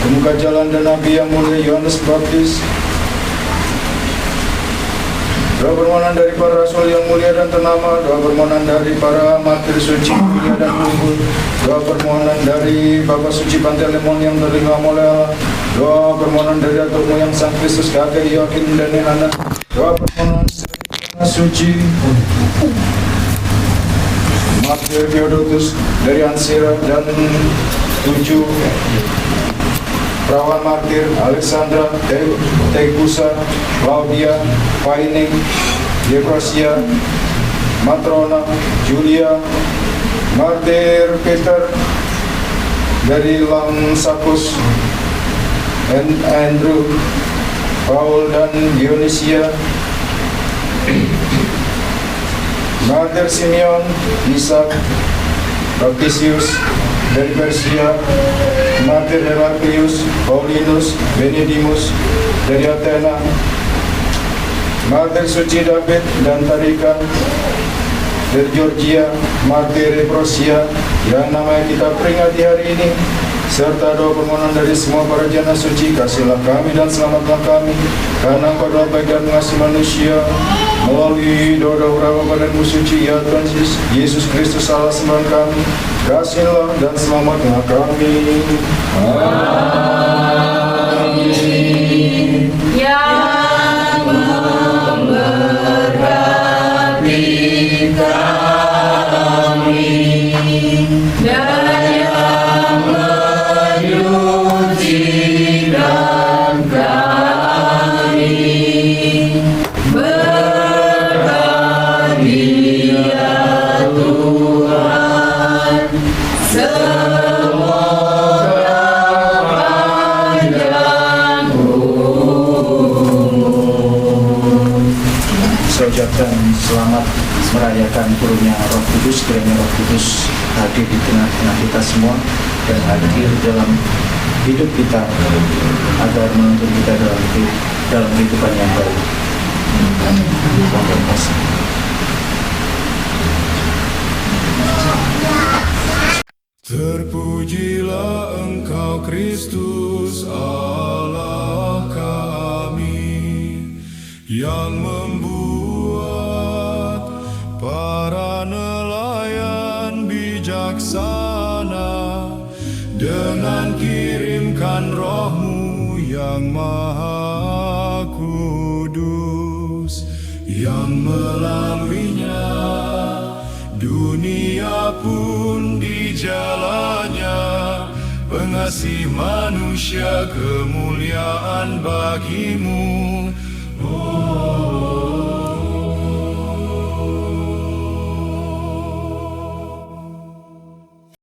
pemuka jalan dan Nabi yang mulia Yohanes Baptis, doa permohonan dari para rasul yang mulia dan ternama, doa permohonan dari para martir suci mulia dan unggul, doa permohonan dari Bapak Suci Pantelemon yang terlindung oleh Allah, doa permohonan dari Datuk Moyang Sang Kristus kakek Yoakim dan Hana, doa permohonan suci Martir Theodotus dari Ansira dan 7 perawan martir Alexandra, Tegusa, Claudia, Paining, Yeprosia, Matrona, Julia, martir Peter dari Langsakus, Andrew, Paul dan Dionisia, martir Simeon, Ishak, Baptisius dari Persia, martir Heraklius, Paulinus, Benedimus dari Athena, martir suci David dan Tarika dari Georgia, martir Eprosia yang namanya kita peringati hari ini, serta doa permohonan dari semua para jana suci. Kasihlah kami dan selamatlah kami, karena Engkau adalah baik dan mengasihi manusia. Melalui doa-doa Bapa dan Ibu suci ya Tuhan Yesus Kristus Allah sembahan kami, kasihlah dan selamatlah kami. Amin. Yang memberkati kami dan yang menyucikan kami, berkati ya Tuhan semoga panjang umur. Saya ucapkan selamat merayakan turunnya Roh Kudus. Kiranya Roh Kudus hadir di tengah-tengah kita semua dan hadir dalam hidup kita agar menuntun kita dalam kehidupan yang baik. Terima kasih. Terpujilah Engkau Kristus Allah kami, yang membuat para nelayan bijaksana dengan kirimkan Roh-Mu yang Maha Kudus, yang melaluinya dunia pun dijalannya. Pengasih manusia, kemuliaan bagi-Mu